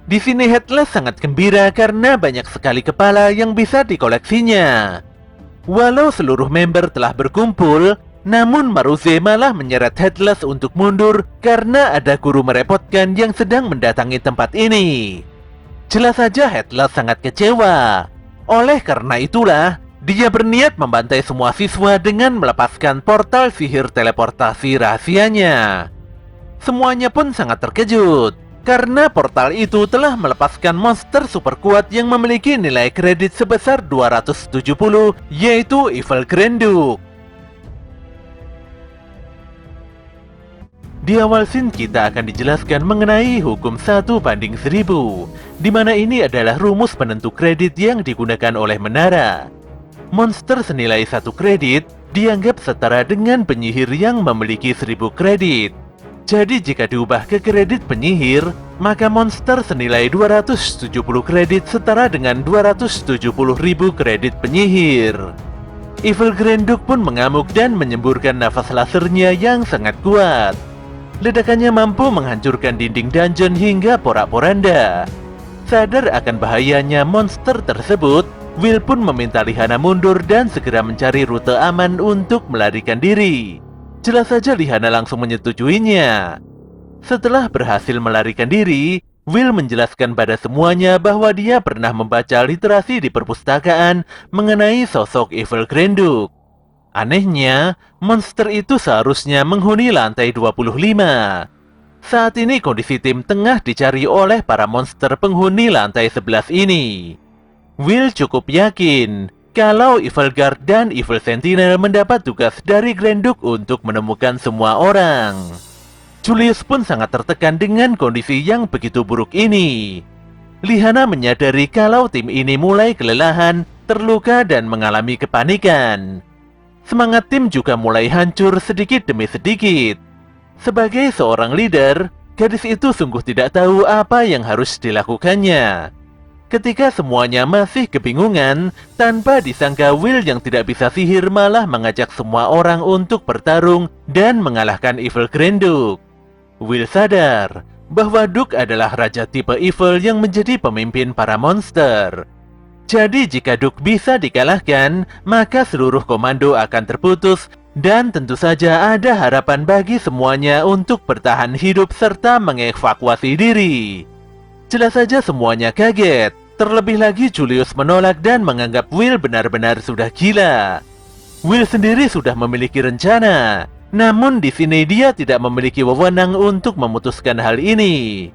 Di sini Headless sangat gembira karena banyak sekali kepala yang bisa dikoleksinya. Walau seluruh member telah berkumpul, namun Maruze malah menyeret Headless untuk mundur karena ada guru merepotkan yang sedang mendatangi tempat ini. Jelas saja Headless sangat kecewa. Oleh karena itulah, dia berniat membantai semua siswa dengan melepaskan portal sihir teleportasi rahasianya. Semuanya pun sangat terkejut, karena portal itu telah melepaskan monster super kuat yang memiliki nilai kredit sebesar 270, yaitu Evil Grand Duke. Di awal scene kita akan dijelaskan mengenai hukum 1:1000, di mana ini adalah rumus penentu kredit yang digunakan oleh menara. Monster senilai 1 kredit dianggap setara dengan penyihir yang memiliki 1000 kredit. Jadi jika diubah ke kredit penyihir, maka monster senilai 270 kredit setara dengan 270.000 kredit penyihir. Evil Grand Duke pun mengamuk dan menyemburkan nafas lasernya yang sangat kuat. Ledakannya mampu menghancurkan dinding dungeon hingga porak-poranda. Sadar akan bahayanya monster tersebut, Will pun meminta Lihana mundur dan segera mencari rute aman untuk melarikan diri. Jelas saja Lihana langsung menyetujuinya. Setelah berhasil melarikan diri, Will menjelaskan pada semuanya bahwa dia pernah membaca literasi di perpustakaan mengenai sosok Evil Grand Duke. Anehnya, monster itu seharusnya menghuni lantai 25. Saat ini kondisi tim tengah dicari oleh para monster penghuni lantai 11 ini. Will cukup yakin kalau Evil Guard dan Evil Sentinel mendapat tugas dari Grand Duke untuk menemukan semua orang. Julius pun sangat tertekan dengan kondisi yang begitu buruk ini. Lihana menyadari kalau tim ini mulai kelelahan, terluka dan mengalami kepanikan. Semangat tim juga mulai hancur sedikit demi sedikit. Sebagai seorang leader, gadis itu sungguh tidak tahu apa yang harus dilakukannya. Ketika semuanya masih kebingungan, tanpa disangka Will yang tidak bisa sihir malah mengajak semua orang untuk bertarung dan mengalahkan Evil Grand Duke. Will sadar bahwa Duke adalah raja tipe evil yang menjadi pemimpin para monster. Jadi jika Duke bisa dikalahkan, maka seluruh komando akan terputus dan tentu saja ada harapan bagi semuanya untuk bertahan hidup serta mengevakuasi diri. Jelas saja semuanya kaget, terlebih lagi Julius menolak dan menganggap Will benar-benar sudah gila. Will sendiri sudah memiliki rencana, namun di sini dia tidak memiliki wewenang untuk memutuskan hal ini.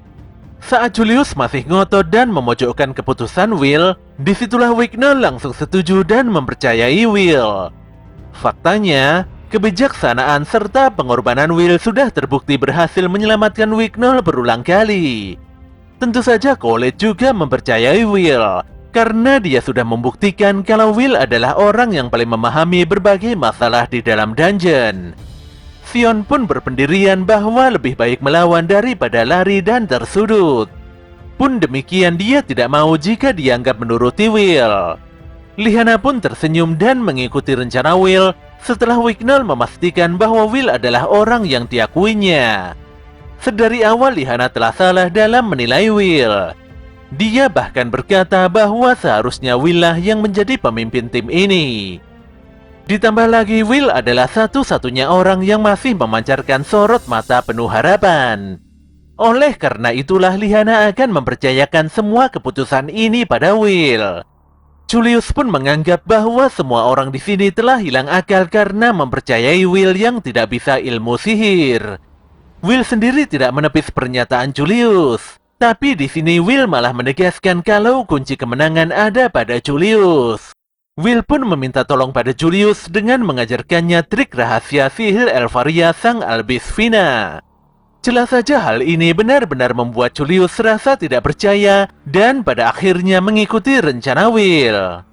Saat Julius masih ngotot dan memojokkan keputusan Will, disitulah Wicknell langsung setuju dan mempercayai Will. Faktanya, kebijaksanaan serta pengorbanan Will sudah terbukti berhasil menyelamatkan Wicknell berulang kali. Tentu saja Colette juga mempercayai Will, karena dia sudah membuktikan kalau Will adalah orang yang paling memahami berbagai masalah di dalam dungeon. Sion pun berpendirian bahwa lebih baik melawan daripada lari dan tersudut. Pun demikian dia tidak mau jika dianggap menuruti Will. Lihana pun tersenyum dan mengikuti rencana Will setelah Wicknell memastikan bahwa Will adalah orang yang diakuinya. Sedari awal Lihana telah salah dalam menilai Will. Dia bahkan berkata bahwa seharusnya Will lah yang menjadi pemimpin tim ini. Ditambah lagi Will adalah satu-satunya orang yang masih memancarkan sorot mata penuh harapan. Oleh karena itulah Lihana akan mempercayakan semua keputusan ini pada Will. Julius pun menganggap bahwa semua orang di sini telah hilang akal karena mempercayai Will yang tidak bisa ilmu sihir. Will sendiri tidak menepis pernyataan Julius, tapi di sini Will malah menegaskan kalau kunci kemenangan ada pada Julius. Will pun meminta tolong pada Julius dengan mengajarkannya trik rahasia sihir Elfaria sang Albisvina. Jelas saja hal ini benar-benar membuat Julius rasa tidak percaya dan pada akhirnya mengikuti rencana Will.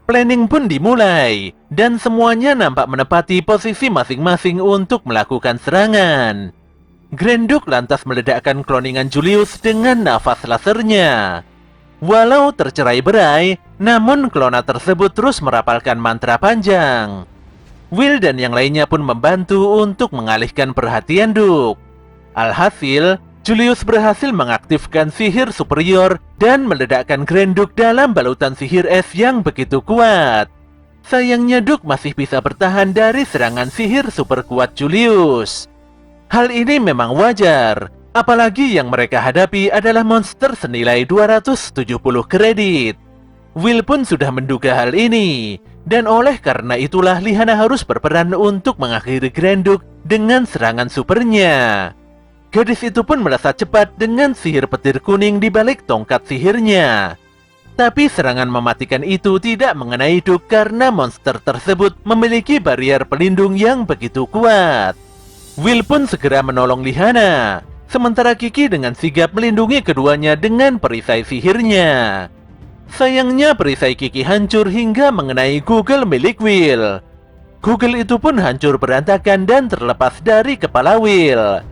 Planning pun dimulai dan semuanya nampak menepati posisi masing-masing untuk melakukan serangan. Grand Duke lantas meledakkan kloningan Julius dengan nafas lasernya. Walau tercerai-berai, namun klona tersebut terus merapalkan mantra panjang. Will dan yang lainnya pun membantu untuk mengalihkan perhatian Duke. Alhasil, Julius berhasil mengaktifkan sihir superior dan meledakkan Grand Duke dalam balutan sihir es yang begitu kuat. Sayangnya Duke masih bisa bertahan dari serangan sihir super kuat Julius. Hal ini memang wajar. Apalagi yang mereka hadapi adalah monster senilai 270 kredit. Will pun sudah menduga hal ini, dan oleh karena itulah Lihana harus berperan untuk mengakhiri Grand Duke dengan serangan supernya. Gadis itu pun merasa cepat dengan sihir petir kuning di balik tongkat sihirnya. Tapi serangan mematikan itu tidak mengenai Duke karena monster tersebut memiliki barrier pelindung yang begitu kuat. Will pun segera menolong Lihana, sementara Kiki dengan sigap melindungi keduanya dengan perisai sihirnya. Sayangnya perisai Kiki hancur hingga mengenai Google milik Will. Google itu pun hancur berantakan dan terlepas dari kepala Will.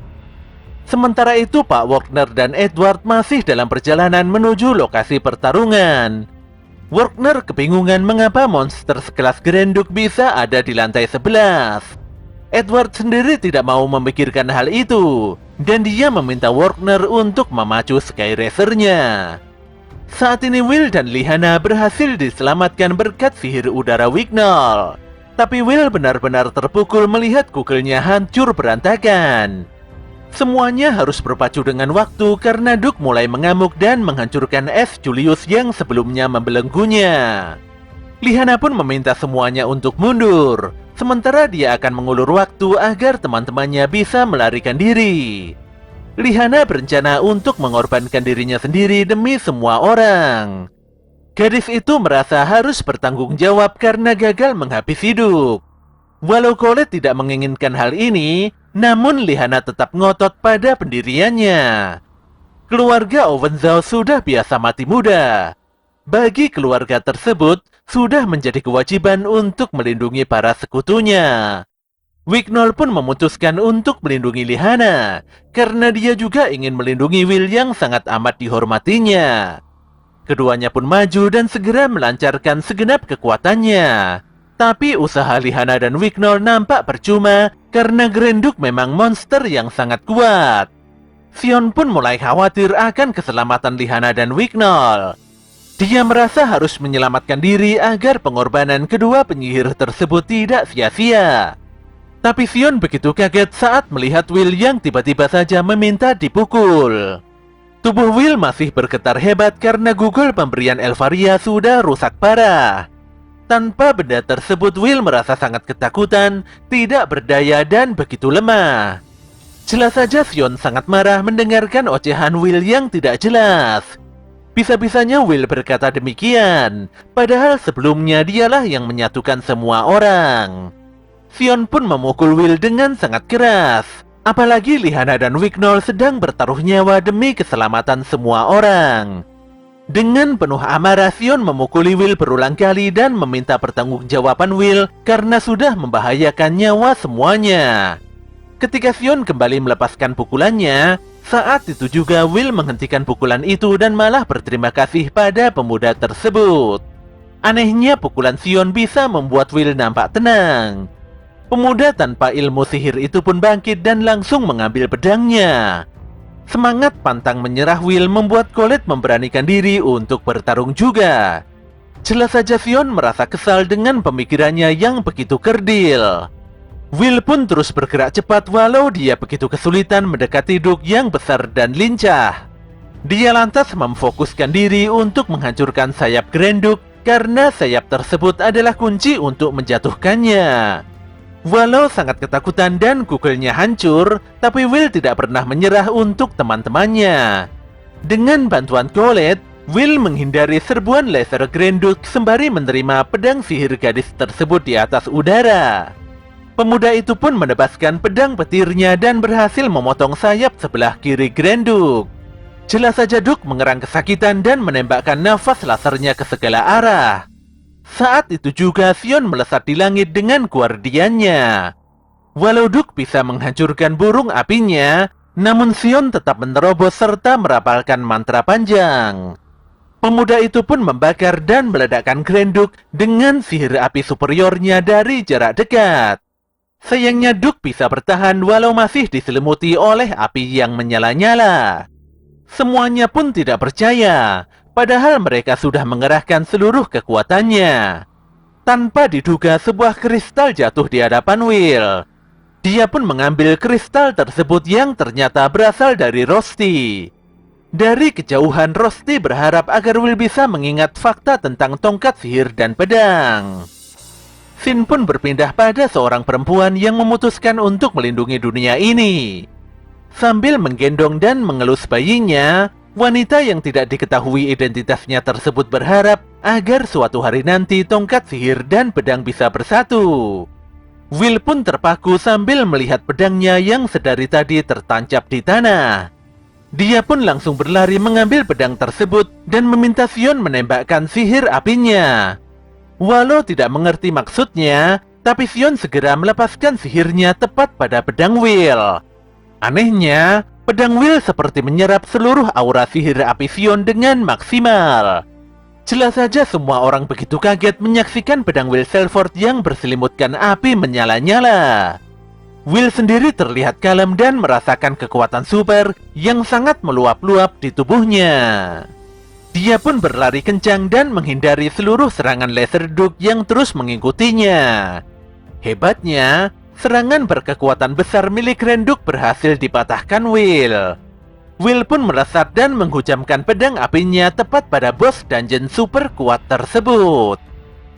Sementara itu Pak Wagner dan Edward masih dalam perjalanan menuju lokasi pertarungan. Wagner kebingungan mengapa monster sekelas Grenduk bisa ada di lantai 11. Edward sendiri tidak mau memikirkan hal itu, dan dia meminta Wagner untuk memacu Sky Racer-nya. Saat ini Will dan Lihana berhasil diselamatkan berkat sihir udara Wignall. Tapi Will benar-benar terpukul melihat Google-nya hancur berantakan. Semuanya harus berpacu dengan waktu karena Duke mulai mengamuk dan menghancurkan es Julius yang sebelumnya membelenggunya. Lihana pun meminta semuanya untuk mundur, sementara dia akan mengulur waktu agar teman-temannya bisa melarikan diri. Lihana berencana untuk mengorbankan dirinya sendiri demi semua orang. Gadis itu merasa harus bertanggung jawab karena gagal menghabisi Duke. Walau Colette tidak menginginkan hal ini, namun Lihana tetap ngotot pada pendiriannya. Keluarga Owenzau sudah biasa mati muda. Bagi keluarga tersebut, sudah menjadi kewajiban untuk melindungi para sekutunya. Wignall pun memutuskan untuk melindungi Lihana, karena dia juga ingin melindungi Will yang sangat amat dihormatinya. Keduanya pun maju dan segera melancarkan segenap kekuatannya. Tapi usaha Lihana dan Wignall nampak percuma karena Grenduk memang monster yang sangat kuat. Sion pun mulai khawatir akan keselamatan Lihana dan Wignall. Dia merasa harus menyelamatkan diri agar pengorbanan kedua penyihir tersebut tidak sia-sia. Tapi Sion begitu kaget saat melihat Will yang tiba-tiba saja meminta dipukul. Tubuh Will masih bergetar hebat karena Google pemberian Elfaria sudah rusak parah. Tanpa benda tersebut, Will merasa sangat ketakutan, tidak berdaya, dan begitu lemah. Jelas saja Sion sangat marah mendengarkan ocehan Will yang tidak jelas. Bisa-bisanya Will berkata demikian, padahal sebelumnya dialah yang menyatukan semua orang. Sion pun memukul Will dengan sangat keras. Apalagi Lihana dan Wignall sedang bertaruh nyawa demi keselamatan semua orang. Dengan penuh amarah, Sion memukuli Will berulang kali dan meminta pertanggungjawaban Will karena sudah membahayakan nyawa semuanya. Ketika Sion kembali melepaskan pukulannya, saat itu juga Will menghentikan pukulan itu dan malah berterima kasih pada pemuda tersebut. Anehnya pukulan Sion bisa membuat Will nampak tenang. Pemuda tanpa ilmu sihir itu pun bangkit dan langsung mengambil pedangnya. Semangat pantang menyerah Will membuat Colette memberanikan diri untuk bertarung juga. Jelas saja Sion merasa kesal dengan pemikirannya yang begitu kerdil. Will pun terus bergerak cepat walau dia begitu kesulitan mendekati Duke yang besar dan lincah. Dia lantas memfokuskan diri untuk menghancurkan sayap Grenduk karena sayap tersebut adalah kunci untuk menjatuhkannya. Walau sangat ketakutan dan Google-nya hancur, tapi Will tidak pernah menyerah untuk teman-temannya. Dengan bantuan Colette, Will menghindari serbuan laser Grenduk sembari menerima pedang sihir gadis tersebut di atas udara. Pemuda itu pun menebaskan pedang petirnya dan berhasil memotong sayap sebelah kiri Grenduk. Jelas saja Duke mengerang kesakitan dan menembakkan nafas lasernya ke segala arah. Saat itu juga Sion melesat di langit dengan guardiannya. Walau Duke bisa menghancurkan burung apinya, namun Sion tetap menerobos serta merapalkan mantra panjang. Pemuda itu pun membakar dan meledakkan Grenduk dengan sihir api superiornya dari jarak dekat. Sayangnya Duke bisa bertahan walau masih diselimuti oleh api yang menyala-nyala. Semuanya pun tidak percaya. Padahal mereka sudah mengerahkan seluruh kekuatannya. Tanpa diduga sebuah kristal jatuh di hadapan Will. Dia pun mengambil kristal tersebut yang ternyata berasal dari Rosti. Dari kejauhan Rosti berharap agar Will bisa mengingat fakta tentang tongkat sihir dan pedang. Sin pun berpindah pada seorang perempuan yang memutuskan untuk melindungi dunia ini. Sambil menggendong dan mengelus bayinya, wanita yang tidak diketahui identitasnya tersebut berharap agar suatu hari nanti tongkat sihir dan pedang bisa bersatu. Will pun terpaku sambil melihat pedangnya yang sedari tadi tertancap di tanah. Dia pun langsung berlari mengambil pedang tersebut dan meminta Sion menembakkan sihir apinya. Walau tidak mengerti maksudnya, tapi Sion segera melepaskan sihirnya tepat pada pedang Will. Anehnya, pedang Will seperti menyerap seluruh aura sihir api Sion dengan maksimal. Jelas saja semua orang begitu kaget menyaksikan pedang Will Selford yang berselimutkan api menyala-nyala. Will sendiri terlihat kalem dan merasakan kekuatan super yang sangat meluap-luap di tubuhnya. Dia pun berlari kencang dan menghindari seluruh serangan laser Duke yang terus mengikutinya. Hebatnya, serangan berkekuatan besar milik Renduk berhasil dipatahkan Will. Will pun melesat dan menghujamkan pedang apinya tepat pada bos dungeon super kuat tersebut.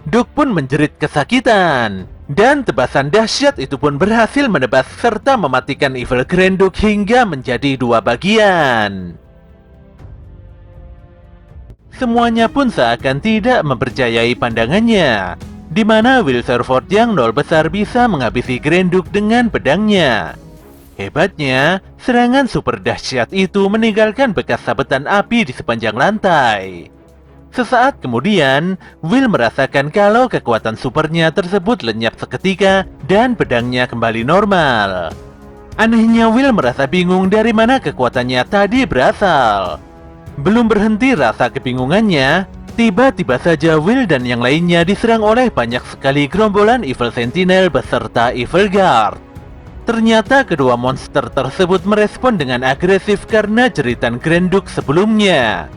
Duke pun menjerit kesakitan, dan tebasan dahsyat itu pun berhasil menebas serta mematikan Evil Grand Duke hingga menjadi dua bagian. Semuanya pun seakan tidak mempercayai pandangannya, di mana Will Selford yang nol besar bisa menghabisi Grand Duke dengan pedangnya. Hebatnya, serangan super dahsyat itu meninggalkan bekas sabetan api di sepanjang lantai. Sesaat kemudian, Will merasakan kalau kekuatan supernya tersebut lenyap seketika dan pedangnya kembali normal. Anehnya, Will merasa bingung dari mana kekuatannya tadi berasal. Belum berhenti rasa kebingungannya, tiba-tiba saja Will dan yang lainnya diserang oleh banyak sekali gerombolan Evil Sentinel beserta Evil Guard. Ternyata kedua monster tersebut merespon dengan agresif karena jeritan Grand Duke sebelumnya.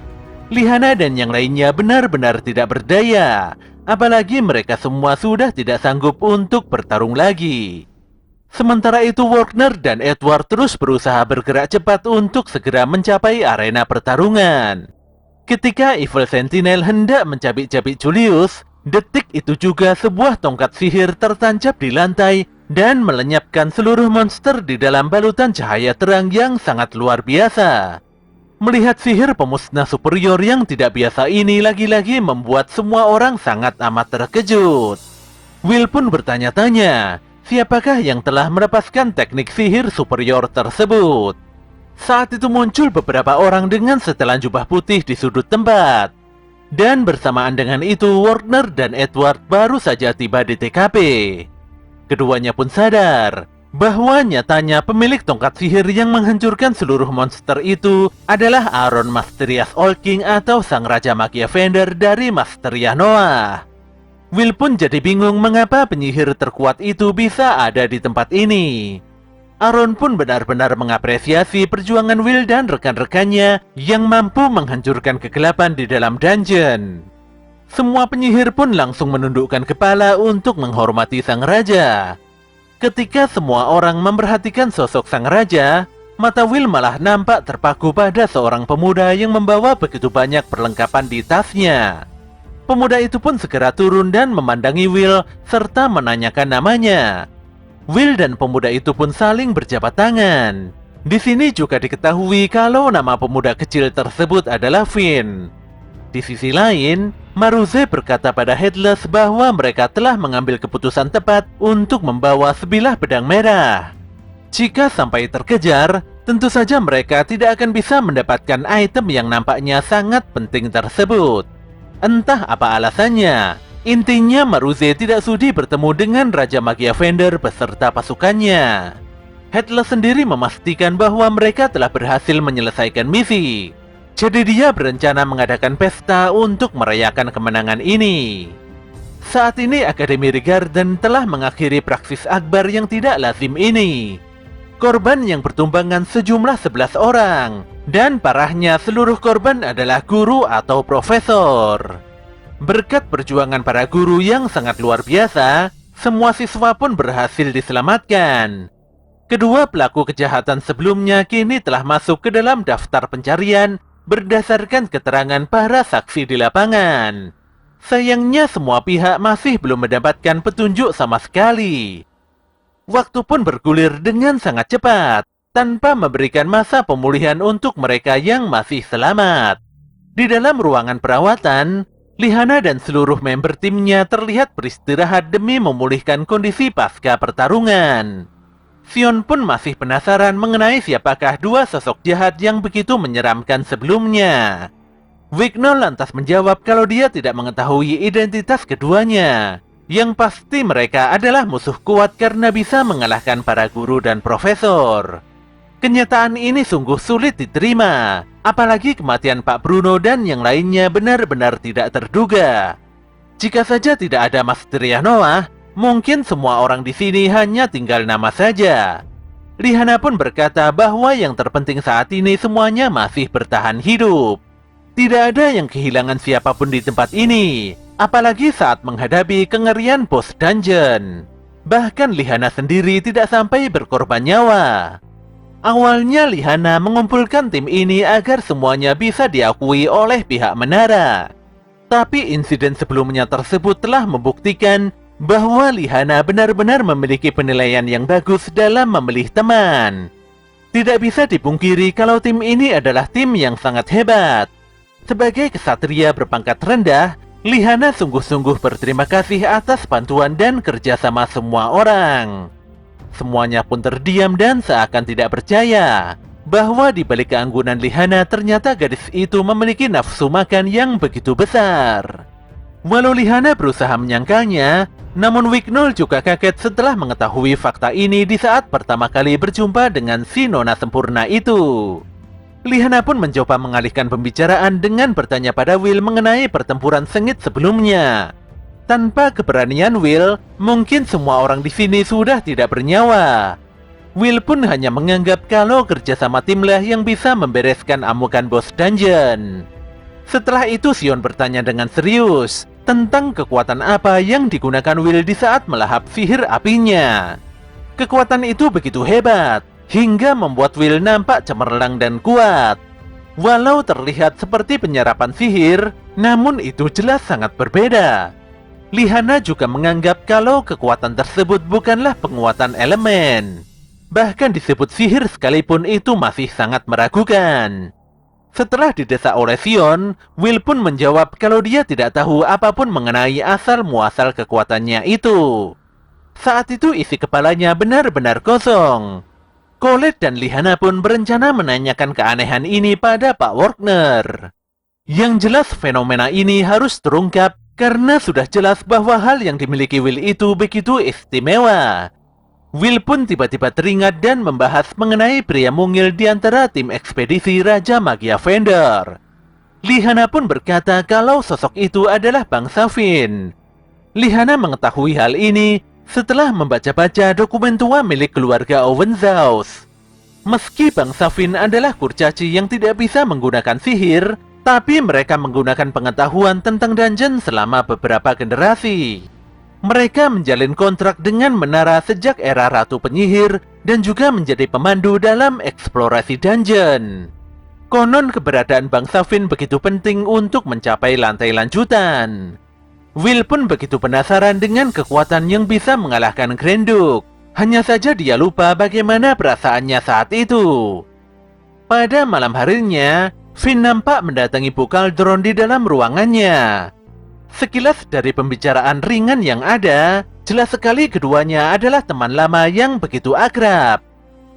Lihana dan yang lainnya benar-benar tidak berdaya, apalagi mereka semua sudah tidak sanggup untuk bertarung lagi. Sementara itu Wagner dan Edward terus berusaha bergerak cepat untuk segera mencapai arena pertarungan. Ketika Evil Sentinel hendak mencabik-cabik Julius, detik itu juga sebuah tongkat sihir tertancap di lantai dan melenyapkan seluruh monster di dalam balutan cahaya terang yang sangat luar biasa. Melihat sihir pemusnah superior yang tidak biasa ini lagi-lagi membuat semua orang sangat amat terkejut. Will pun bertanya-tanya, siapakah yang telah melepaskan teknik sihir superior tersebut? Saat itu muncul beberapa orang dengan setelan jubah putih di sudut tempat. Dan bersamaan dengan itu, Wagner dan Edward baru saja tiba di TKP. Keduanya pun sadar bahwa nyatanya pemilik tongkat sihir yang menghancurkan seluruh monster itu adalah Aaron Masterias Old King atau sang Raja Magia Fender dari Masteria Noah. Will pun jadi bingung mengapa penyihir terkuat itu bisa ada di tempat ini. Aaron pun benar-benar mengapresiasi perjuangan Will dan rekan-rekannya yang mampu menghancurkan kegelapan di dalam dungeon. Semua penyihir pun langsung menundukkan kepala untuk menghormati sang raja. Ketika semua orang memperhatikan sosok sang raja, mata Will malah nampak terpaku pada seorang pemuda yang membawa begitu banyak perlengkapan di tasnya. Pemuda itu pun segera turun dan memandangi Will serta menanyakan namanya. Will dan pemuda itu pun saling berjabat tangan. Di sini juga diketahui kalau nama pemuda kecil tersebut adalah Finn. Di sisi lain, Maruze berkata pada Headless bahwa mereka telah mengambil keputusan tepat untuk membawa sebilah pedang merah. Jika sampai terkejar, tentu saja mereka tidak akan bisa mendapatkan item yang nampaknya sangat penting tersebut. Entah apa alasannya, intinya Maruze tidak sudi bertemu dengan Raja Magia Fender beserta pasukannya. Headless sendiri memastikan bahwa mereka telah berhasil menyelesaikan misi. Jadi dia berencana mengadakan pesta untuk merayakan kemenangan ini. Saat ini Akademi Regarden telah mengakhiri praksis akbar yang tidak lazim ini. Korban yang bertumbangan sejumlah 11 orang, dan parahnya seluruh korban adalah guru atau profesor. Berkat perjuangan para guru yang sangat luar biasa, semua siswa pun berhasil diselamatkan. Kedua pelaku kejahatan sebelumnya kini telah masuk ke dalam daftar pencarian berdasarkan keterangan para saksi di lapangan. Sayangnya semua pihak masih belum mendapatkan petunjuk sama sekali. Waktu pun bergulir dengan sangat cepat, tanpa memberikan masa pemulihan untuk mereka yang masih selamat. Di dalam ruangan perawatan, Lihana dan seluruh member timnya terlihat beristirahat demi memulihkan kondisi pasca pertarungan. Sion pun masih penasaran mengenai siapakah dua sosok jahat yang begitu menyeramkan sebelumnya. Wigno lantas menjawab kalau dia tidak mengetahui identitas keduanya. Yang pasti mereka adalah musuh kuat karena bisa mengalahkan para guru dan profesor. Kenyataan ini sungguh sulit diterima, apalagi kematian Pak Bruno dan yang lainnya benar-benar tidak terduga. Jika saja tidak ada Master Noah, mungkin semua orang di sini hanya tinggal nama saja. Lihana pun berkata bahwa yang terpenting saat ini semuanya masih bertahan hidup. Tidak ada yang kehilangan siapapun di tempat ini, apalagi saat menghadapi kengerian bos dungeon. Bahkan Lihana sendiri tidak sampai berkorban nyawa. Awalnya Lihana mengumpulkan tim ini agar semuanya bisa diakui oleh pihak menara. Tapi insiden sebelumnya tersebut telah membuktikan bahwa Lihana benar-benar memiliki penilaian yang bagus dalam memilih teman. Tidak bisa dipungkiri kalau tim ini adalah tim yang sangat hebat. Sebagai kesatria berpangkat rendah, Lihana sungguh-sungguh berterima kasih atas bantuan dan kerjasama semua orang. Semuanya pun terdiam dan seakan tidak percaya bahwa di balik keanggunan Lihana ternyata gadis itu memiliki nafsu makan yang begitu besar. Walau Lihana berusaha menyangkalnya, namun Wignol juga kaget setelah mengetahui fakta ini di saat pertama kali berjumpa dengan si nona sempurna itu. Lihana pun mencoba mengalihkan pembicaraan dengan bertanya pada Will mengenai pertempuran sengit sebelumnya. Tanpa keberanian Will, mungkin semua orang di sini sudah tidak bernyawa. Will pun hanya menganggap kalau kerjasama timlah yang bisa membereskan amukan bos dungeon. Setelah itu Sion bertanya dengan serius tentang kekuatan apa yang digunakan Will di saat melahap sihir apinya. Kekuatan itu begitu hebat, hingga membuat Will nampak cemerlang dan kuat. Walau terlihat seperti penyerapan sihir, namun itu jelas sangat berbeda. Lihana juga menganggap kalau kekuatan tersebut bukanlah penguatan elemen. Bahkan disebut sihir sekalipun itu masih sangat meragukan. Setelah didesak oleh Sion, Will pun menjawab kalau dia tidak tahu apapun mengenai asal-muasal kekuatannya itu. Saat itu isi kepalanya benar-benar kosong. Colette dan Lihana pun berencana menanyakan keanehan ini pada Pak Wagner. Yang jelas fenomena ini harus terungkap karena sudah jelas bahwa hal yang dimiliki Will itu begitu istimewa. Will pun tiba-tiba teringat dan membahas mengenai pria mungil di antara tim ekspedisi Raja Magia Fender. Lihana pun berkata kalau sosok itu adalah bangsa Finn. Lihana mengetahui hal ini setelah membaca-baca dokumen tua milik keluarga Owenzaus. Meski bangsa Finn adalah kurcaci yang tidak bisa menggunakan sihir, tapi mereka menggunakan pengetahuan tentang dungeon selama beberapa generasi. Mereka menjalin kontrak dengan menara sejak era Ratu Penyihir dan juga menjadi pemandu dalam eksplorasi dungeon. Konon keberadaan bangsa Finn begitu penting untuk mencapai lantai lanjutan. Will pun begitu penasaran dengan kekuatan yang bisa mengalahkan Grenduk. Hanya saja dia lupa bagaimana perasaannya saat itu. Pada malam harinya, Finn nampak mendatangi Bu Caldron di dalam ruangannya. Sekilas dari pembicaraan ringan yang ada, jelas sekali keduanya adalah teman lama yang begitu akrab.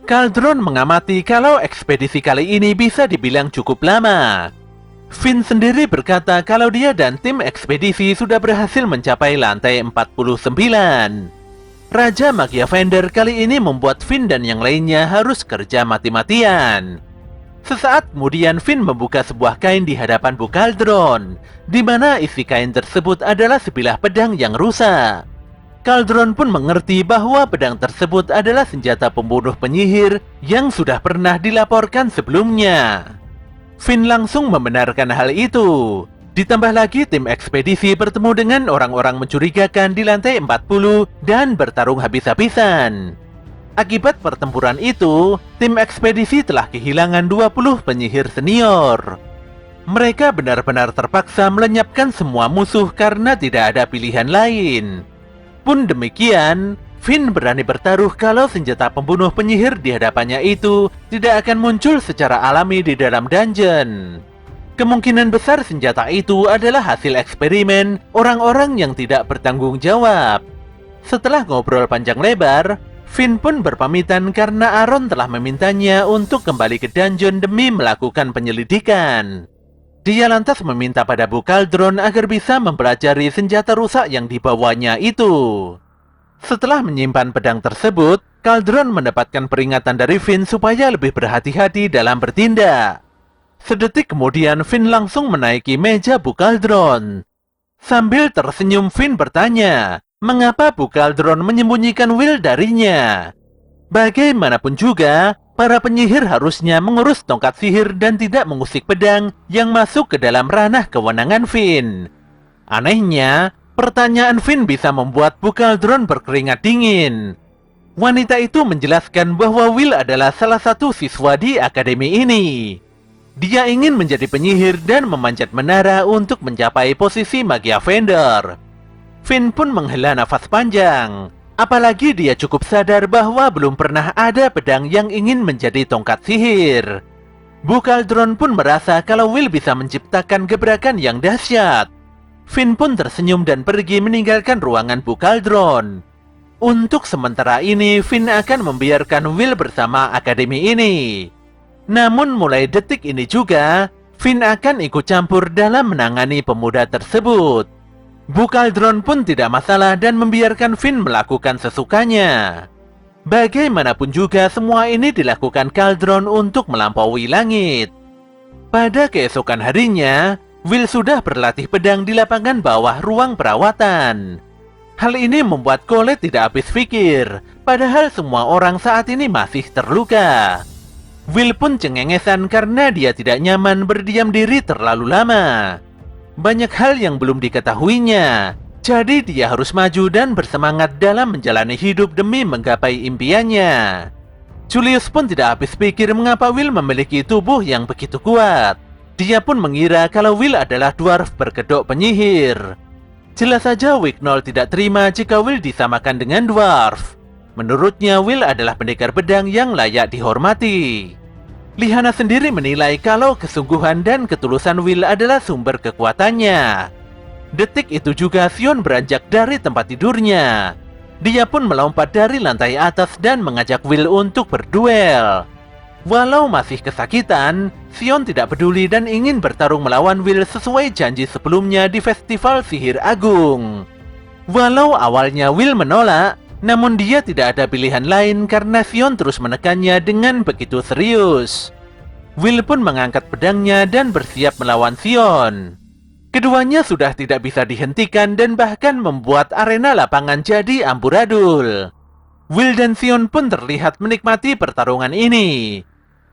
Caldron mengamati kalau ekspedisi kali ini bisa dibilang cukup lama. Finn sendiri berkata kalau dia dan tim ekspedisi sudah berhasil mencapai lantai 49. Raja Magia Fender kali ini membuat Finn dan yang lainnya harus kerja mati-matian. Sesaat kemudian Finn membuka sebuah kain di hadapan Bu Caldron, di mana isi kain tersebut adalah sebilah pedang yang rusak. Caldron pun mengerti bahwa pedang tersebut adalah senjata pembunuh penyihir yang sudah pernah dilaporkan sebelumnya. Finn langsung membenarkan hal itu. Ditambah lagi tim ekspedisi bertemu dengan orang-orang mencurigakan di lantai 40 dan bertarung habis-habisan. Akibat pertempuran itu, tim ekspedisi telah kehilangan 20 penyihir senior. Mereka benar-benar terpaksa melenyapkan semua musuh karena tidak ada pilihan lain. Pun demikian, Finn berani bertaruh kalau senjata pembunuh penyihir di hadapannya itu tidak akan muncul secara alami di dalam dungeon. Kemungkinan besar senjata itu adalah hasil eksperimen orang-orang yang tidak bertanggung jawab. Setelah ngobrol panjang lebar, Finn pun berpamitan karena Aaron telah memintanya untuk kembali ke dungeon demi melakukan penyelidikan. Dia lantas meminta pada Bu Cauldron agar bisa mempelajari senjata rusak yang dibawanya itu. Setelah menyimpan pedang tersebut, Cauldron mendapatkan peringatan dari Finn supaya lebih berhati-hati dalam bertindak. Sedetik kemudian Finn langsung menaiki meja Bu Cauldron. Sambil tersenyum Finn bertanya, mengapa Bu Cauldron menyembunyikan Will darinya? Bagaimanapun juga, para penyihir harusnya mengurus tongkat sihir dan tidak mengusik pedang yang masuk ke dalam ranah kewenangan Finn. Anehnya, pertanyaan Finn bisa membuat Bu Cauldron berkeringat dingin. Wanita itu menjelaskan bahwa Will adalah salah satu siswa di akademi ini. Dia ingin menjadi penyihir dan memanjat menara untuk mencapai posisi Magia Vendor. Finn pun menghela nafas panjang. Apalagi dia cukup sadar bahwa belum pernah ada pedang yang ingin menjadi tongkat sihir. Bu Cauldron pun merasa kalau Will bisa menciptakan gebrakan yang dahsyat. Finn pun tersenyum dan pergi meninggalkan ruangan Bu Cauldron. Untuk sementara ini, Finn akan membiarkan Will bersama akademi ini. Namun mulai detik ini juga, Finn akan ikut campur dalam menangani pemuda tersebut. Bu Cauldron pun tidak masalah dan membiarkan Finn melakukan sesukanya. Bagaimanapun juga semua ini dilakukan Cauldron untuk melampaui langit. Pada keesokan harinya, Will sudah berlatih pedang di lapangan bawah ruang perawatan. Hal ini membuat Colette tidak habis pikir, padahal semua orang saat ini masih terluka. Will pun cengengesan karena dia tidak nyaman berdiam diri terlalu lama. Banyak hal yang belum diketahuinya, jadi dia harus maju dan bersemangat dalam menjalani hidup demi menggapai impiannya. Julius pun tidak habis pikir mengapa Will memiliki tubuh yang begitu kuat. Dia pun mengira kalau Will adalah dwarf berkedok penyihir. Jelas saja Wicknoll tidak terima jika Will disamakan dengan dwarf. Menurutnya Will adalah pendekar pedang yang layak dihormati. Lihana sendiri menilai kalau kesungguhan dan ketulusan Will adalah sumber kekuatannya. Detik itu juga Sion beranjak dari tempat tidurnya. Dia pun melompat dari lantai atas dan mengajak Will untuk berduel. Walau masih kesakitan, Sion tidak peduli dan ingin bertarung melawan Will sesuai janji sebelumnya di Festival Sihir Agung. Walau awalnya Will menolak, namun dia tidak ada pilihan lain karena Sion terus menekannya dengan begitu serius. Will pun mengangkat pedangnya dan bersiap melawan Sion. Keduanya sudah tidak bisa dihentikan dan bahkan membuat arena lapangan jadi amburadul. Will dan Sion pun terlihat menikmati pertarungan ini.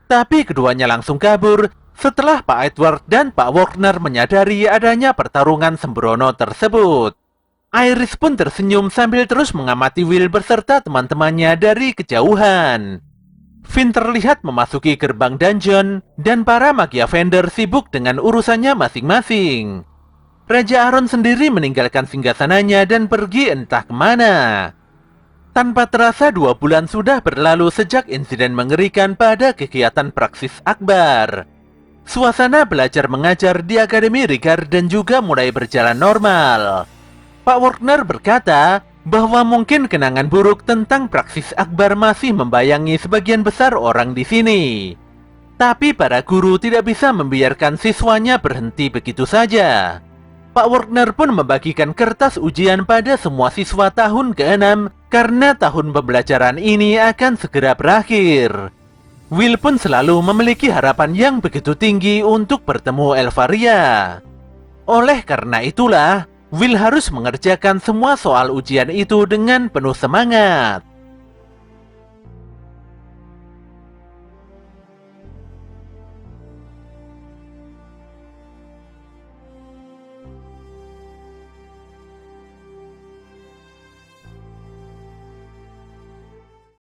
Tapi keduanya langsung kabur setelah Pak Edward dan Pak Warner menyadari adanya pertarungan sembrono tersebut. Iris pun tersenyum sambil terus mengamati Will beserta teman-temannya dari kejauhan. Finn terlihat memasuki gerbang dungeon dan para Magia Vendor sibuk dengan urusannya masing-masing. Raja Aaron sendiri meninggalkan singgasananya dan pergi entah kemana. Tanpa terasa 2 bulan sudah berlalu sejak insiden mengerikan pada kegiatan Praksis Akbar. Suasana belajar mengajar di Akademi Rigarden juga mulai berjalan normal. Pak Warner berkata bahwa mungkin kenangan buruk tentang Praksis Akbar masih membayangi sebagian besar orang di sini. Tapi para guru tidak bisa membiarkan siswanya berhenti begitu saja. Pak Warner pun membagikan kertas ujian pada semua siswa tahun ke-6 karena tahun pembelajaran ini akan segera berakhir. Will pun selalu memiliki harapan yang begitu tinggi untuk bertemu Elvaria. Oleh karena itulah, Will harus mengerjakan semua soal ujian itu dengan penuh semangat.